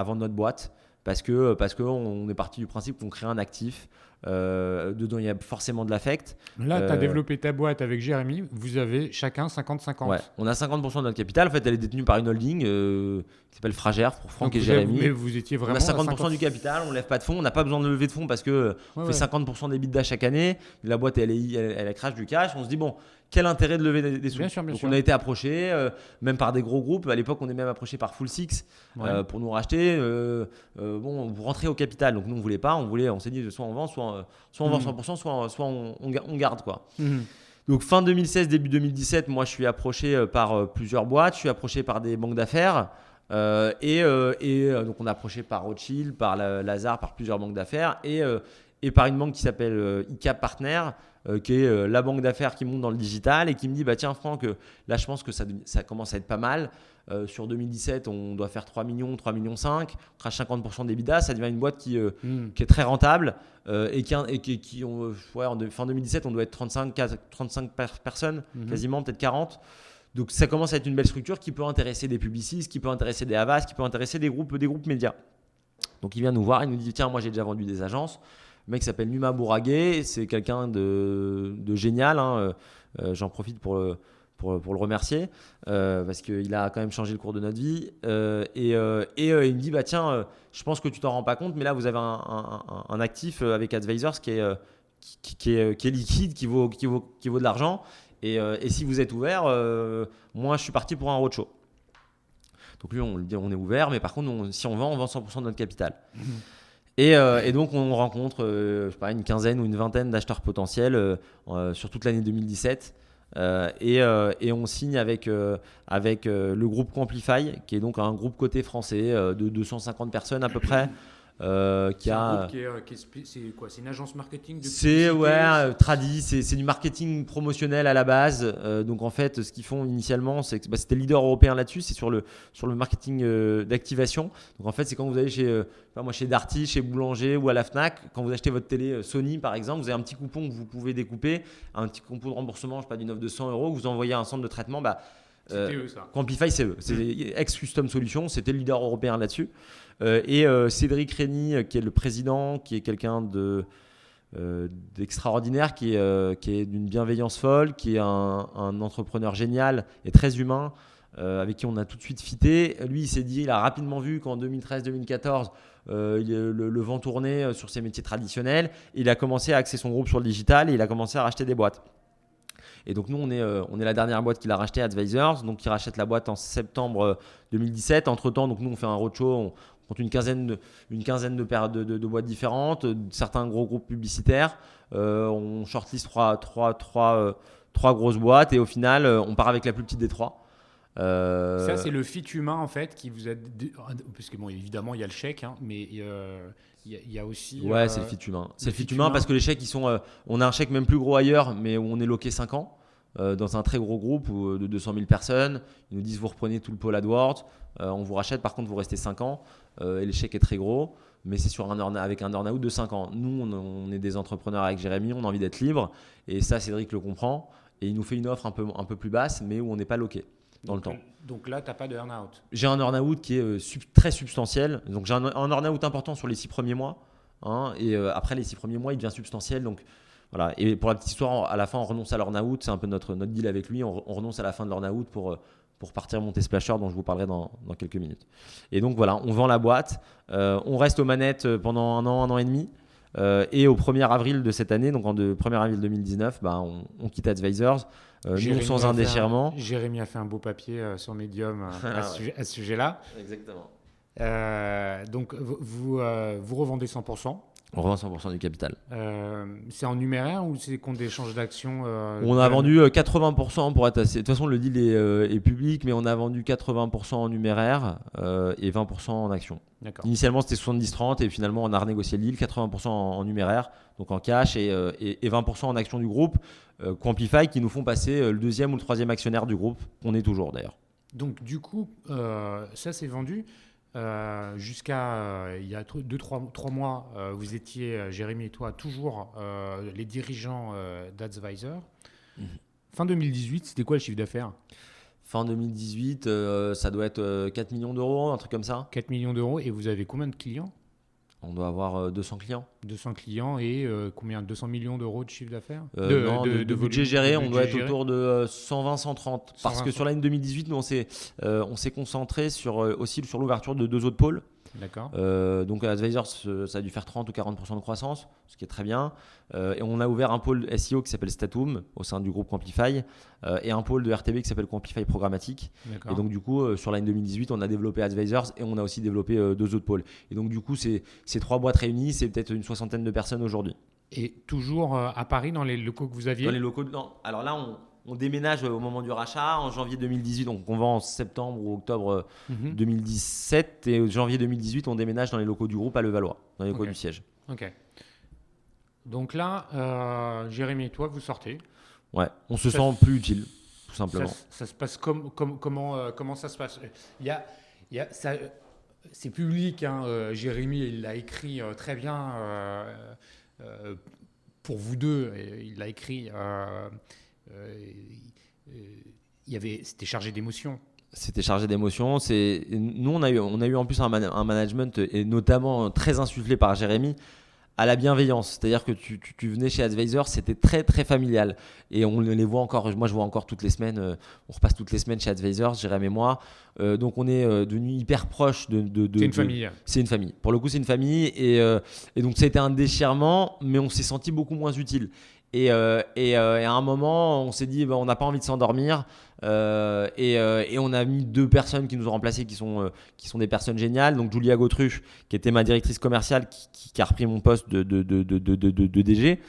B: vendre notre boîte parce qu'on est parti du principe qu'on crée un actif. Dedans, il y a forcément de l'affect.
A: Là, tu as développé ta boîte avec Jérémy. Vous avez chacun 50-50.
B: Ouais, on a 50% de notre capital. En fait, elle est détenue par une holding qui s'appelle Fragère pour Franck et Jérémy.
A: Mais vous étiez vraiment.
B: On a 50% du capital, on ne lève pas de fonds, on n'a pas besoin de lever de fonds parce qu'on fait 50% d'EBITDA chaque année. La boîte, elle crache du cash. On se dit, bon, quel intérêt de lever des sous?
A: Bien sûr.
B: On a été approché, même par des gros groupes. À l'époque, on est même approché par Full Six pour nous racheter. Bon, vous rentrez au capital. Donc nous, on ne voulait pas. On s'est dit, soit on vend, soit on vend 100%, soit on garde, quoi. Donc fin 2016, début 2017, moi, je suis approché par plusieurs boîtes. Je suis approché par des banques d'affaires. Donc on est approché par Rothschild, par Lazard, par plusieurs banques d'affaires et par une banque qui s'appelle ICAP Partner, qui est la banque d'affaires qui monte dans le digital et qui me dit tiens Franck, là je pense que ça commence à être pas mal. Sur 2017, on doit faire 3 millions, 3 millions 5, on crache 50% d'EBITDA, ça devient une boîte qui est très rentable et qui en fin 2017, on doit être 35 personnes, quasiment, peut-être 40. Donc ça commence à être une belle structure qui peut intéresser des publicistes, qui peut intéresser des Havas, qui peut intéresser des groupes médias. Donc il vient nous voir, il nous dit tiens, moi j'ai déjà vendu des agences. Le mec s'appelle Numa Bouragé, c'est quelqu'un de génial, hein. J'en profite pour le remercier parce qu'il a quand même changé le cours de notre vie. Il me dit tiens, je pense que tu t'en rends pas compte, mais là vous avez un actif avec Advisors qui est liquide, qui vaut de l'argent. Et si vous êtes ouvert, moi je suis parti pour un roadshow. Donc lui, on est ouvert, mais par contre, si on vend 100% de notre capital. Et donc on rencontre je sais pas, une quinzaine ou une vingtaine d'acheteurs potentiels sur toute l'année 2017. Et on signe avec le groupe Quamplify, qui est donc un groupe coté français de 250 personnes à peu près.
A: C'est un groupe c'est quoi? C'est une agence marketing de
B: C'est
A: publicité,
B: tradi, c'est du marketing promotionnel à la base. Donc en fait, ce qu'ils font initialement, c'est que c'était leader européen là-dessus, c'est sur le marketing d'activation. Donc en fait, c'est quand vous allez chez Darty, chez Boulanger ou à la Fnac, quand vous achetez votre télé Sony par exemple, vous avez un petit coupon que vous pouvez découper, un petit coupon de remboursement, je sais pas, d'une offre de 100 euros, que vous envoyez à un centre de traitement.
A: c'était eux ça.
B: Quantify, c'est eux. C'est ex-Custom Solutions, c'était le leader européen là-dessus. Cédric Rény, qui est le président, qui est quelqu'un d'extraordinaire, qui est d'une bienveillance folle, qui est un entrepreneur génial et très humain, avec qui on a tout de suite fité. Lui, il s'est dit, il a rapidement vu qu'en 2013-2014, le vent tournait sur ses métiers traditionnels. Il a commencé à axer son groupe sur le digital et il a commencé à racheter des boîtes. Et donc nous, on est la dernière boîte qu'il a rachetée, Advisors. Donc il rachète la boîte en septembre 2017. Entre-temps, donc nous, on fait un roadshow. On compte une quinzaine de boîtes différentes, certains gros groupes publicitaires. On shortlist trois grosses boîtes et au final, on part avec la plus petite des trois.
A: Ça, c'est le fit humain en fait qui vous a. Parce que bon, évidemment, il y a le chèque, hein, mais il y a aussi.
B: Ouais, c'est le fit humain. C'est le fit humain parce que les chèques, on a un chèque même plus gros ailleurs, mais où on est loqué 5 ans. Dans un très gros groupe de 200 000 personnes. Ils nous disent vous reprenez tout le pôle AdWords, on vous rachète, par contre vous restez 5 ans et le chèque est très gros, mais c'est avec un earn-out de 5 ans. Nous, on est des entrepreneurs avec Jérémy, on a envie d'être libre et ça, Cédric le comprend et il nous fait une offre un peu plus basse, mais où on n'est pas loqué dans le temps.
A: Donc là, tu n'as pas de earn-out.
B: J'ai un earn-out qui est très substantiel. Donc j'ai un earn-out important sur les 6 premiers mois et après les 6 premiers mois, il devient substantiel. Donc voilà. Et pour la petite histoire, à la fin, on renonce à l'earn-out. C'est un peu notre deal avec lui. On renonce à la fin de l'earn-out pour partir monter Splasher, dont je vous parlerai dans quelques minutes. Et donc voilà, on vend la boîte. On reste aux manettes pendant un an et demi. Et au 1er avril de cette année, donc en 1er avril 2019, on quitte Advisors. Nous, sans un déchirement.
A: Jérémy a fait un beau papier sur Medium à ce sujet-là.
B: Exactement.
A: Donc vous revendez 100%.
B: On revend 100% du capital.
A: C'est en numéraire ou c'est compte d'échange d'actions
B: On a vendu 80% pour être assez. De toute façon, le deal est public, mais on a vendu 80% en numéraire et 20% en actions.
A: D'accord.
B: Initialement, c'était 70-30 et finalement, on a renégocié le deal, 80% en numéraire, donc en cash et 20% en actions du groupe. Quantify qui nous font passer le deuxième ou le troisième actionnaire du groupe, qu'on est toujours d'ailleurs.
A: Donc du coup, ça c'est vendu. Jusqu'à il y a 2-3 mois, vous étiez, Jérémy et toi, toujours les dirigeants d'Advisor. Fin 2018, c'était quoi le chiffre d'affaires?
B: Fin 2018, ça doit être 4 millions d'euros, un truc comme ça.
A: 4 millions d'euros. Et vous avez combien de clients?
B: On doit avoir 200 clients.
A: 200 clients et combien? 200 millions d'euros de chiffre d'affaires?
B: De budget géré, on doit être autour de 120-130. Parce que sur l'année 2018, nous, on s'est concentré aussi sur l'ouverture de 2 autres pôles.
A: D'accord.
B: Donc Advisors, ça a dû faire 30 ou 40% de croissance, ce qui est très bien. Et on a ouvert un pôle SEO qui s'appelle Statum au sein du groupe Quantify et un pôle de RTB qui s'appelle Quantify Programmatique.
A: D'accord.
B: Et donc du coup, sur l'année 2018, on a développé Advisors et on a aussi développé 2 autres pôles. Et donc du coup, ces 3 boîtes réunies, c'est peut-être une 60aine de personnes aujourd'hui.
A: Et toujours à Paris, dans les locaux que vous aviez?
B: Dans les locaux, non. Alors là, on déménage au moment du rachat en janvier 2018, donc on vend en septembre ou octobre 2017 et janvier 2018 on déménage dans les locaux du groupe à Levallois, dans les locaux du siège.
A: Ok. Donc Jérémy et toi vous sortez.
B: Ouais, on se sent plus utile, tout simplement.
A: Ça se passe comment ça se passe? Ça, c'est public, hein, Jérémy il l'a écrit très bien pour vous deux, il l'a écrit. C'était chargé d'émotions.
B: C'était chargé d'émotions. Nous, on a eu en plus un management, et notamment très insufflé par Jérémy, à la bienveillance. C'est-à-dire que tu venais chez Advisors, c'était très, très familial. Et on les voit encore, moi je vois encore toutes les semaines, on repasse toutes les semaines chez Advisors, Jérémy et moi. Donc on est devenus hyper proches de
A: c'est une famille.
B: C'est une famille. Pour le coup, c'est une famille. Et donc ça a été un déchirement, mais on s'est senti beaucoup moins utile. Et à un moment, on s'est dit, on n'a pas envie de s'endormir. Et on a mis 2 personnes qui nous ont remplacés, qui sont des personnes géniales. Donc Julia Gautruche, qui était ma directrice commerciale, qui a repris mon poste de DG.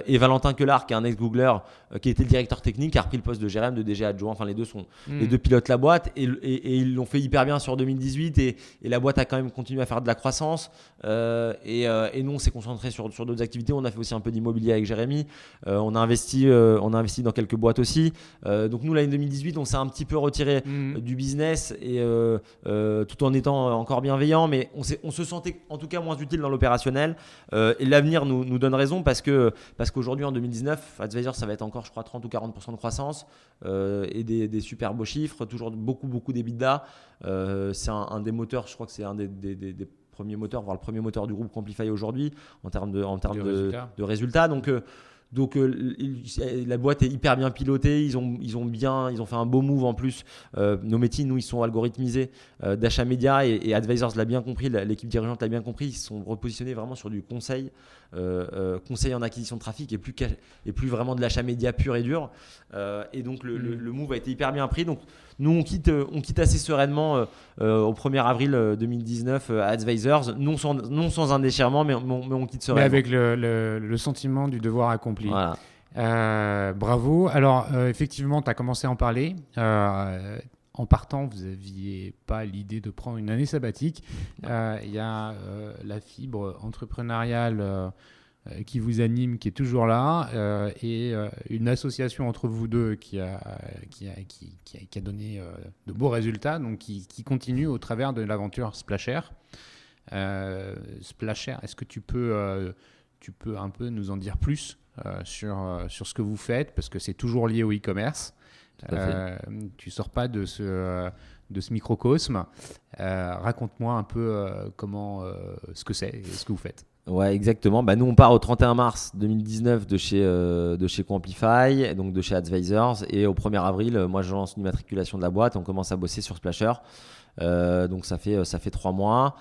B: Et Valentin Quelard, qui est un ex-googler, qui était le directeur technique, qui a repris le poste de GRM, de DG adjoint. Enfin, les deux pilotent la boîte et ils l'ont fait hyper bien sur 2018 et la boîte a quand même continué à faire de la croissance. Et nous, on s'est concentré sur d'autres activités. On a fait aussi un peu d'immobilier avec Jérémy. On a investi dans quelques boîtes aussi. Donc nous, l'année 2018, on s'est un petit peu retiré du business et tout en étant encore bienveillant, mais on se sentait en tout cas moins utile dans l'opérationnel. Et l'avenir nous donne raison parce qu'aujourd'hui, en 2019, Advisors, ça va être encore, je crois, 30 ou 40% de croissance et des super beaux chiffres, toujours beaucoup d'EBITDA. C'est un des moteurs, je crois que c'est un des premiers moteurs, voire le premier moteur du groupe Quantify aujourd'hui en termes de résultats. Donc la boîte est hyper bien pilotée, ils ont fait un beau move en plus. Nos métiers, nous, ils sont algorithmisés d'achat média et Advisors l'a bien compris, l'équipe dirigeante l'a bien compris, ils se sont repositionnés vraiment sur du conseil en acquisition de trafic et plus vraiment de l'achat média pur et dur. Et donc le move a été hyper bien pris. Donc nous, on quitte assez sereinement au 1er avril 2019 Advisors, non sans un déchirement, mais on quitte sereinement.
A: Mais avec le sentiment du devoir accompli.
B: Voilà.
A: Bravo. Alors, effectivement, tu as commencé à en parler. En partant, vous n'aviez pas l'idée de prendre une année sabbatique. Il y a la fibre entrepreneuriale qui vous anime, qui est toujours là, et une association entre vous deux qui a donné de beaux résultats, donc qui continue au travers de l'aventure Splasher. Splasher, est-ce que tu peux un peu nous en dire plus sur ce que vous faites, parce que c'est toujours lié au e-commerce. Tu sors pas de ce microcosme. Raconte-moi un peu ce que c'est et ce que vous faites.
B: Ouais, exactement. Nous, on part au 31 mars 2019 de chez Quantify, donc de chez Advisors. Et au 1er avril, moi, je lance une immatriculation de la boîte et on commence à bosser sur Splasher. Donc ça fait 3 mois.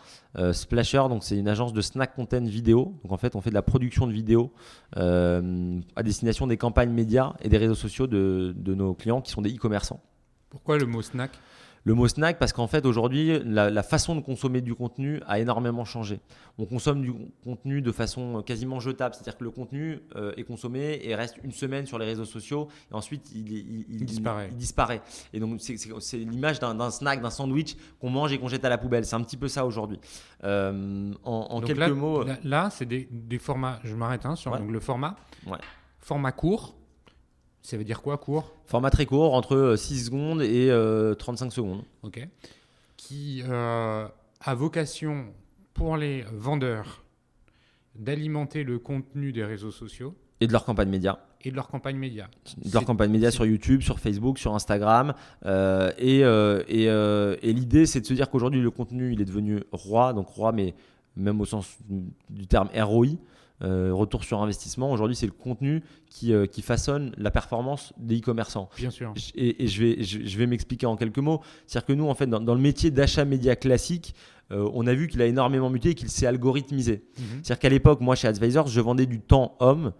B: Splasher, donc c'est une agence de snack content vidéo. Donc en fait, on fait de la production de vidéos à destination des campagnes médias et des réseaux sociaux de nos clients qui sont des e-commerçants.
A: Pourquoi le mot snack ?
B: Le mot snack, parce qu'en fait, aujourd'hui, la façon de consommer du contenu a énormément changé. On consomme du contenu de façon quasiment jetable, c'est-à-dire que le contenu est consommé et reste une semaine sur les réseaux sociaux et ensuite il disparaît. Et donc, c'est l'image d'un snack, d'un sandwich qu'on mange et qu'on jette à la poubelle. C'est un petit peu ça aujourd'hui.
A: Donc quelques mots. Là, c'est des formats, je m'arrête sur donc le format.
B: Ouais.
A: Format court. Ça veut dire quoi, court ?
B: Format très court, entre 6 secondes et 35 secondes.
A: Ok. Qui a vocation pour les vendeurs d'alimenter le contenu des réseaux sociaux.
B: Et de leur campagne média.
A: De leur campagne média
B: sur YouTube, sur Facebook, sur Instagram. Et l'idée, c'est de se dire qu'aujourd'hui, le contenu, il est devenu roi. Donc roi, mais même au sens du terme ROI. Retour sur investissement. Aujourd'hui, c'est le contenu qui façonne la performance des e-commerçants.
A: Bien sûr.
B: Et je vais m'expliquer en quelques mots. C'est-à-dire que nous, en fait, dans le métier d'achat média classique, on a vu qu'il a énormément muté et qu'il s'est algorithmisé. C'est-à-dire qu'à l'époque, moi, chez Advisors, je vendais du temps homme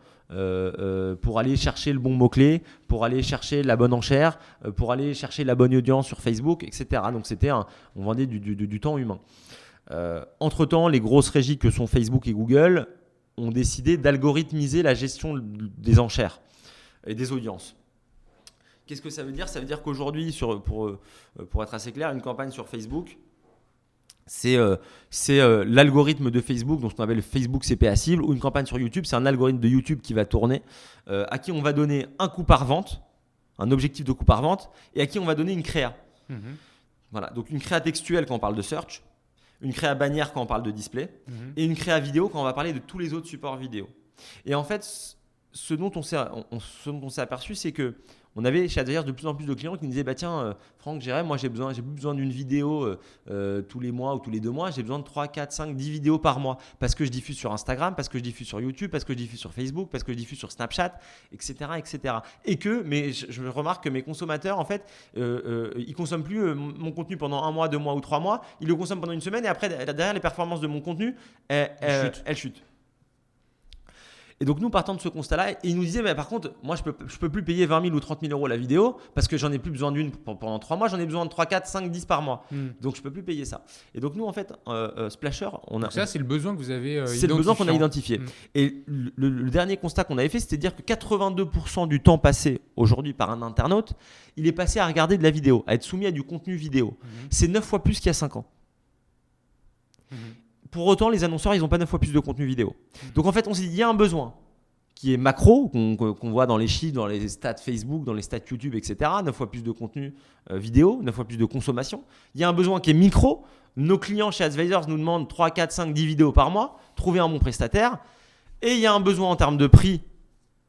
B: pour aller chercher le bon mot-clé, pour aller chercher la bonne enchère, pour aller chercher la bonne audience sur Facebook, etc. Donc, on vendait du temps humain. Entre-temps, les grosses régies que sont Facebook et Google ont décidé d'algorithmiser la gestion des enchères et des audiences. Qu'est-ce que ça veut dire ? Ça veut dire qu'aujourd'hui, pour être assez clair, une campagne sur Facebook, c'est l'algorithme de Facebook, donc ce qu'on appelle le Facebook CPA cible, ou une campagne sur YouTube, c'est un algorithme de YouTube qui va tourner, à qui on va donner un coût par vente, un objectif de coût par vente, et à qui on va donner une créa. Voilà, donc une créa textuelle quand on parle de search, une créa bannière quand on parle de display, et une créa vidéo quand on va parler de tous les autres supports vidéo. Et en fait, ce dont on s'est aperçu, c'est que on avait chez Advisors de plus en plus de clients qui nous disaient tiens, Franck, Jérém, moi j'ai plus besoin d'une vidéo tous les mois ou tous les 2 mois, j'ai besoin de 3, 4, 5, 10 vidéos par mois parce que je diffuse sur Instagram, parce que je diffuse sur YouTube, parce que je diffuse sur Facebook, parce que je diffuse sur Snapchat, etc. Mais je remarque que mes consommateurs, en fait, ils consomment plus mon contenu pendant 1 mois, 2 mois ou 3 mois, ils le consomment pendant une semaine et après, derrière, les performances de mon contenu, elles chutent. Et donc nous partant de ce constat-là, il nous disait mais par contre moi je peux plus payer 20 000 ou 30 000 euros la vidéo parce que j'en ai plus besoin d'une pendant 3 mois, j'en ai besoin de 3, 4, 5, 10 par mois. Donc je peux plus payer ça. Et donc nous en fait Splasher,
A: donc ça c'est le besoin que vous avez
B: c'est le besoin qu'on a identifié. Et le dernier constat qu'on avait fait, c'était de dire que 82% du temps passé aujourd'hui par un internaute, il est passé à regarder de la vidéo, à être soumis à du contenu vidéo. C'est 9 fois plus qu'il y a 5 ans. Pour autant, les annonceurs, ils n'ont pas 9 fois plus de contenu vidéo. Donc en fait, on s'est dit, il y a un besoin qui est macro, qu'on voit dans les chiffres, dans les stats Facebook, dans les stats YouTube, etc. 9 fois plus de contenu vidéo, 9 fois plus de consommation. Il y a un besoin qui est micro. Nos clients chez Advisors nous demandent 3, 4, 5, 10 vidéos par mois. Trouver un bon prestataire. Et il y a un besoin en termes de prix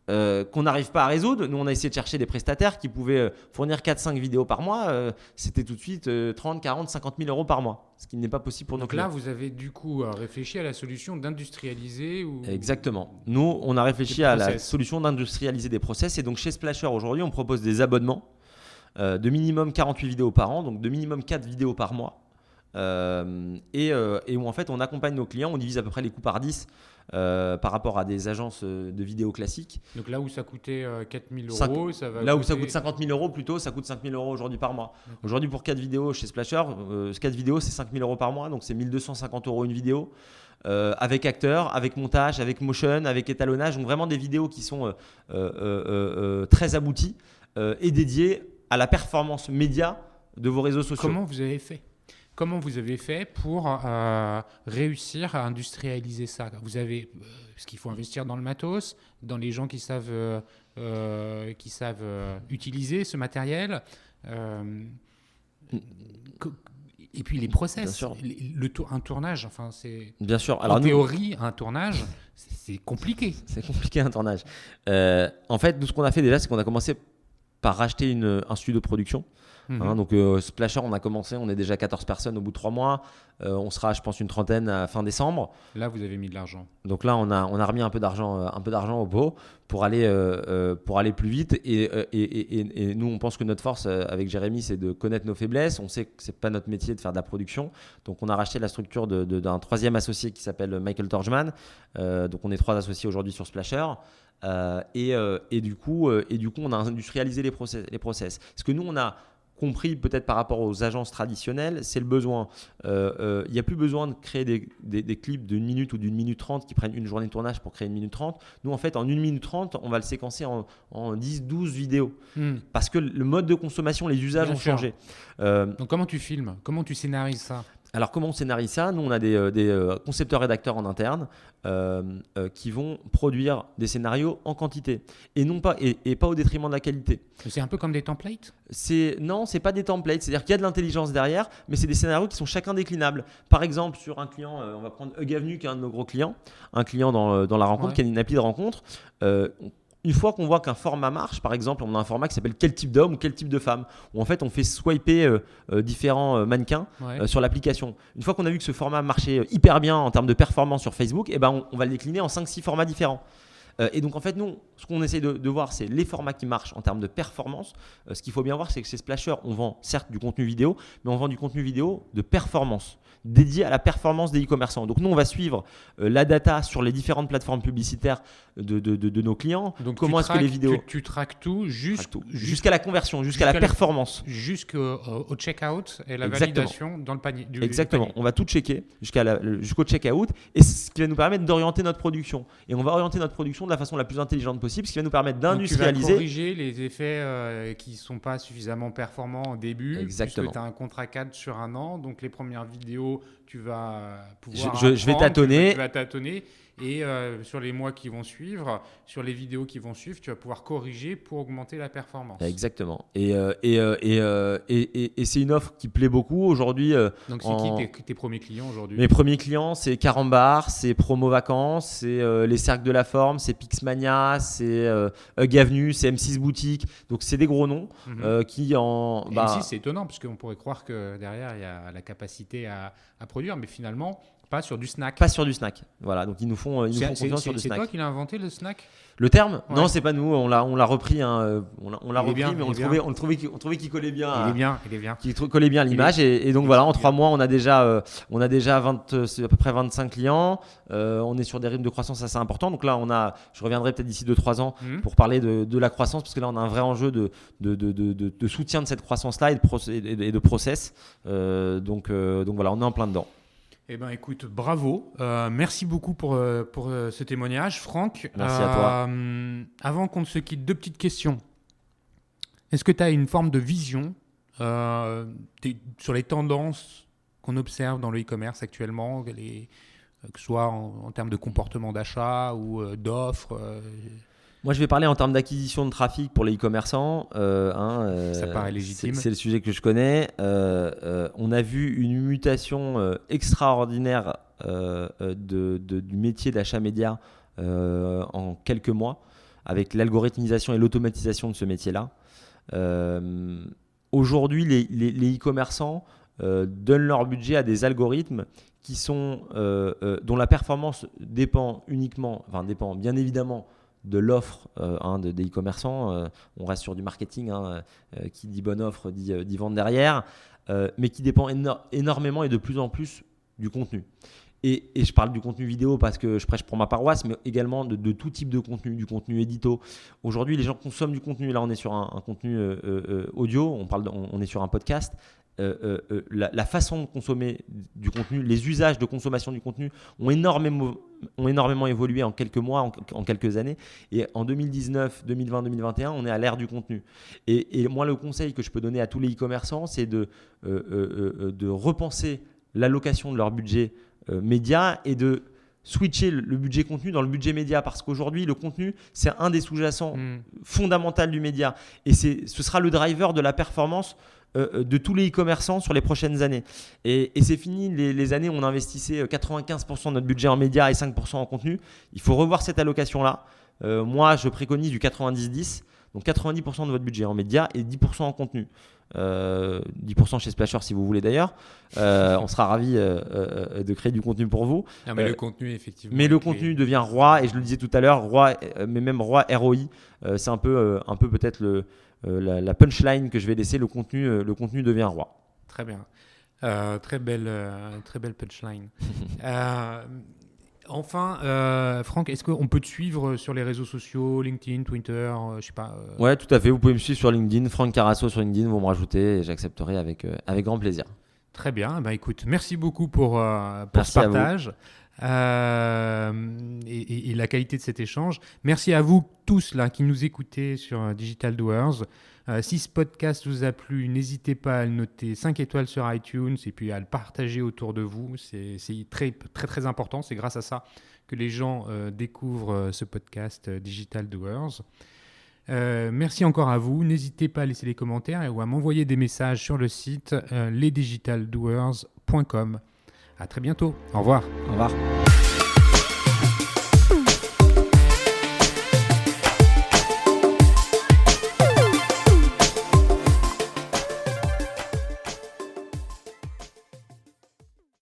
B: qu'on n'arrive pas à résoudre. Nous, on a essayé de chercher des prestataires qui pouvaient fournir 4-5 vidéos par mois. C'était tout de suite 30, 40, 50 000 euros par mois, ce qui n'est pas possible pour nos clients.
A: Donc là, vous avez du coup réfléchi à la solution d'industrialiser
B: Exactement. Nous, on a réfléchi à la solution d'industrialiser des process. Et donc, chez Splasher, aujourd'hui, on propose des abonnements de minimum 48 vidéos par an, donc de minimum 4 vidéos par mois. Et où en fait, on accompagne nos clients, on divise à peu près les coûts par 10 par rapport à des agences de vidéos classiques.
A: Donc là où ça coûtait 4 000 euros, ça va
B: là où ça coûte 50 000 euros plutôt, ça coûte 5 000 euros aujourd'hui par mois. Aujourd'hui, pour 4 vidéos chez Splasher, 4 vidéos, c'est 5 000 euros par mois, donc c'est 1 250 euros une vidéo. Avec acteurs, avec montage, avec motion, avec étalonnage, donc vraiment des vidéos qui sont très abouties et dédiées à la performance média de vos réseaux sociaux.
A: Comment vous avez fait pour réussir à industrialiser ça? Vous avez, parce qu'il faut investir dans le matos, dans les gens qui savent utiliser ce matériel, et puis les process, un tournage. Enfin, c'est
B: bien sûr. Alors,
A: en théorie, un tournage, c'est compliqué.
B: C'est compliqué un tournage. En fait, nous, ce qu'on a fait déjà, c'est qu'on a commencé par racheter un studio de production. Donc Splasher, on a commencé, on est déjà 14 personnes au bout de 3 mois. On sera, je pense, une trentaine à fin décembre.
A: Là, vous avez mis de l'argent.
B: Donc là, on a remis un peu d'argent au pot pour aller plus vite. Et nous, on pense que notre force avec Jérémy, c'est de connaître nos faiblesses. On sait que c'est pas notre métier de faire de la production. Donc on a racheté la structure d'un troisième associé qui s'appelle Michael Torgman. Donc on est 3 associés aujourd'hui sur Splasher. Et du coup, on a industrialisé les process. Parce que nous, on a compris peut-être par rapport aux agences traditionnelles, c'est le besoin. Il n'y a plus besoin de créer des clips d'une minute ou d'une minute 30 qui prennent une journée de tournage pour créer une minute 30. Nous, en fait, en 1 minute 30, on va le séquencer en 10, 12 vidéos. Parce que le mode de consommation, les usages ont changé.
A: Donc, comment tu filmes? Comment tu scénarises ça?
B: Alors, comment on scénarise ça? Nous, on a des concepteurs-rédacteurs en interne qui vont produire des scénarios en quantité et pas au détriment de la qualité.
A: C'est un peu comme des templates?
B: Non, c'est pas des templates. C'est-à-dire qu'il y a de l'intelligence derrière, mais c'est des scénarios qui sont chacun déclinables. Par exemple, sur un client, on va prendre Hug Avenue, qui est un de nos gros clients, un client dans la rencontre, qui a une appli de rencontre. Une fois qu'on voit qu'un format marche, par exemple, on a un format qui s'appelle quel type d'homme ou quel type de femme, où en fait on fait swiper différents mannequins sur l'application. Une fois qu'on a vu que ce format marchait hyper bien en termes de performance sur Facebook, on va le décliner en 5-6 formats différents. Et donc en fait, nous, ce qu'on essaie de voir, c'est les formats qui marchent en termes de performance. Ce qu'il faut bien voir, c'est que chez Splasher, on vend certes du contenu vidéo, mais on vend du contenu vidéo de performance, dédié à la performance des e-commerçants. Donc nous, on va suivre la data sur les différentes plateformes publicitaires de nos clients.
A: Donc
B: comment est-ce que les vidéos...
A: Tu traques tout
B: jusqu'à la conversion, jusqu'à la performance.
A: Jusqu'au checkout et la validation dans le panier.
B: Exactement. On va tout checker jusqu'au checkout, et ce qui va nous permettre d'orienter notre production. Et on va orienter notre production de la façon la plus intelligente possible, ce qui va nous permettre d'industrialiser.
A: Donc tu vas corriger les effets qui ne sont pas suffisamment performants au début.
B: Exactement.
A: Puisque tu as un contrat cadre sur 1 an, donc les premières vidéos, tu vas pouvoir
B: je vais tâtonner.
A: Tu vas tâtonner. Et sur les mois qui vont suivre, sur les vidéos qui vont suivre, tu vas pouvoir corriger pour augmenter la performance.
B: Exactement. Et c'est une offre qui plaît beaucoup aujourd'hui.
A: Donc c'est qui tes premiers clients aujourd'hui?
B: Mes premiers clients, c'est Carambar, c'est Promo Vacances, c'est les Cercles de la Forme, c'est Pixmania, c'est Hug Avenue, c'est M6 Boutique. Donc c'est des gros noms qui en...
A: M6, c'est étonnant parce qu'on pourrait croire que derrière il y a la capacité à produire, mais finalement... Pas sur du snack.
B: Pas sur du snack. Voilà, donc ils nous font confiance sur du snack.
A: C'est toi qui l'as inventé le snack?
B: Le terme?
A: Ouais.
B: Non, c'est pas nous. On l'a repris. On l'a repris,
A: bien,
B: mais on trouvait qu'il collait bien.
A: Il est bien.
B: Qui collait bien à l'image. Et donc voilà, en 3 mois, on a déjà c'est à peu près 25 clients. On est sur des rythmes de croissance assez importants. Donc là, je reviendrai peut-être d'ici 2-3 ans pour parler de la croissance, parce que là, on a un vrai enjeu de soutien de cette croissance-là et de process. Donc voilà, on est en plein dedans.
A: Eh ben, écoute, bravo. Merci beaucoup pour ce témoignage, Franck.
B: Merci à toi.
A: Avant qu'on ne se quitte, 2 petites questions. Est-ce que tu as une forme de vision sur les tendances qu'on observe dans le e-commerce actuellement, que ce soit en termes de comportement d'achat ou d'offres
B: Moi, je vais parler en termes d'acquisition de trafic pour les e-commerçants.
A: Ça paraît légitime.
B: C'est le sujet que je connais. On a vu une mutation extraordinaire du métier d'achat média en quelques mois, avec l'algorithmisation et l'automatisation de ce métier-là. Aujourd'hui, les e-commerçants donnent leur budget à des algorithmes dont la performance dépend bien évidemment de l'offre des e-commerçants. On reste sur du marketing, qui dit bonne offre dit vente derrière, mais qui dépend énormément et de plus en plus du contenu. Et je parle du contenu vidéo parce que je prêche pour ma paroisse, mais également de tout type de contenu, du contenu édito. Aujourd'hui, les gens consomment du contenu. Là, on est sur un contenu audio, on est sur un podcast. La façon de consommer du contenu, les usages de consommation du contenu ont énormément évolué en quelques mois, en quelques années. Et en 2019, 2020, 2021, on est à l'ère du contenu. Et moi, le conseil que je peux donner à tous les e-commerçants, c'est de repenser l'allocation de leur budget média et de switcher le budget contenu dans le budget média, parce qu'aujourd'hui le contenu c'est un des sous-jacents fondamentaux du média, et ce sera le driver de la performance de tous les e-commerçants sur les prochaines années. Et c'est fini les années où on investissait 95% de notre budget en médias et 5% en contenu. Il faut revoir cette allocation là. Moi je préconise du 90-10, donc 90% de votre budget en médias et 10% en contenu. 10% chez Splasher si vous voulez d'ailleurs. On sera ravis de créer du contenu pour vous.
A: Non, mais le contenu, effectivement.
B: Mais le contenu devient roi, et je le disais tout à l'heure, mais même roi ROI. C'est un peu peut-être la punchline que je vais laisser. Le contenu devient roi.
A: Très bien. Très belle punchline. Enfin, Franck, est-ce qu'on peut te suivre sur les réseaux sociaux, LinkedIn, Twitter, je sais pas
B: Ouais, tout à fait. Vous pouvez me suivre sur LinkedIn, Franck Carasso sur LinkedIn. Vous me rajoutez et j'accepterai avec grand plaisir.
A: Très bien. Bah, écoute, merci beaucoup pour
B: Merci
A: ce partage et la qualité de cet échange. Merci à vous tous là qui nous écoutez sur Digital Doers. Si ce podcast vous a plu, n'hésitez pas à le noter 5 étoiles sur iTunes et puis à le partager autour de vous. C'est très, très, très important. C'est grâce à ça que les gens découvrent ce podcast Digital Doers. Merci encore à vous. N'hésitez pas à laisser des commentaires ou à m'envoyer des messages sur le site lesdigitaldoers.com. À très bientôt. Au revoir.
B: Au revoir.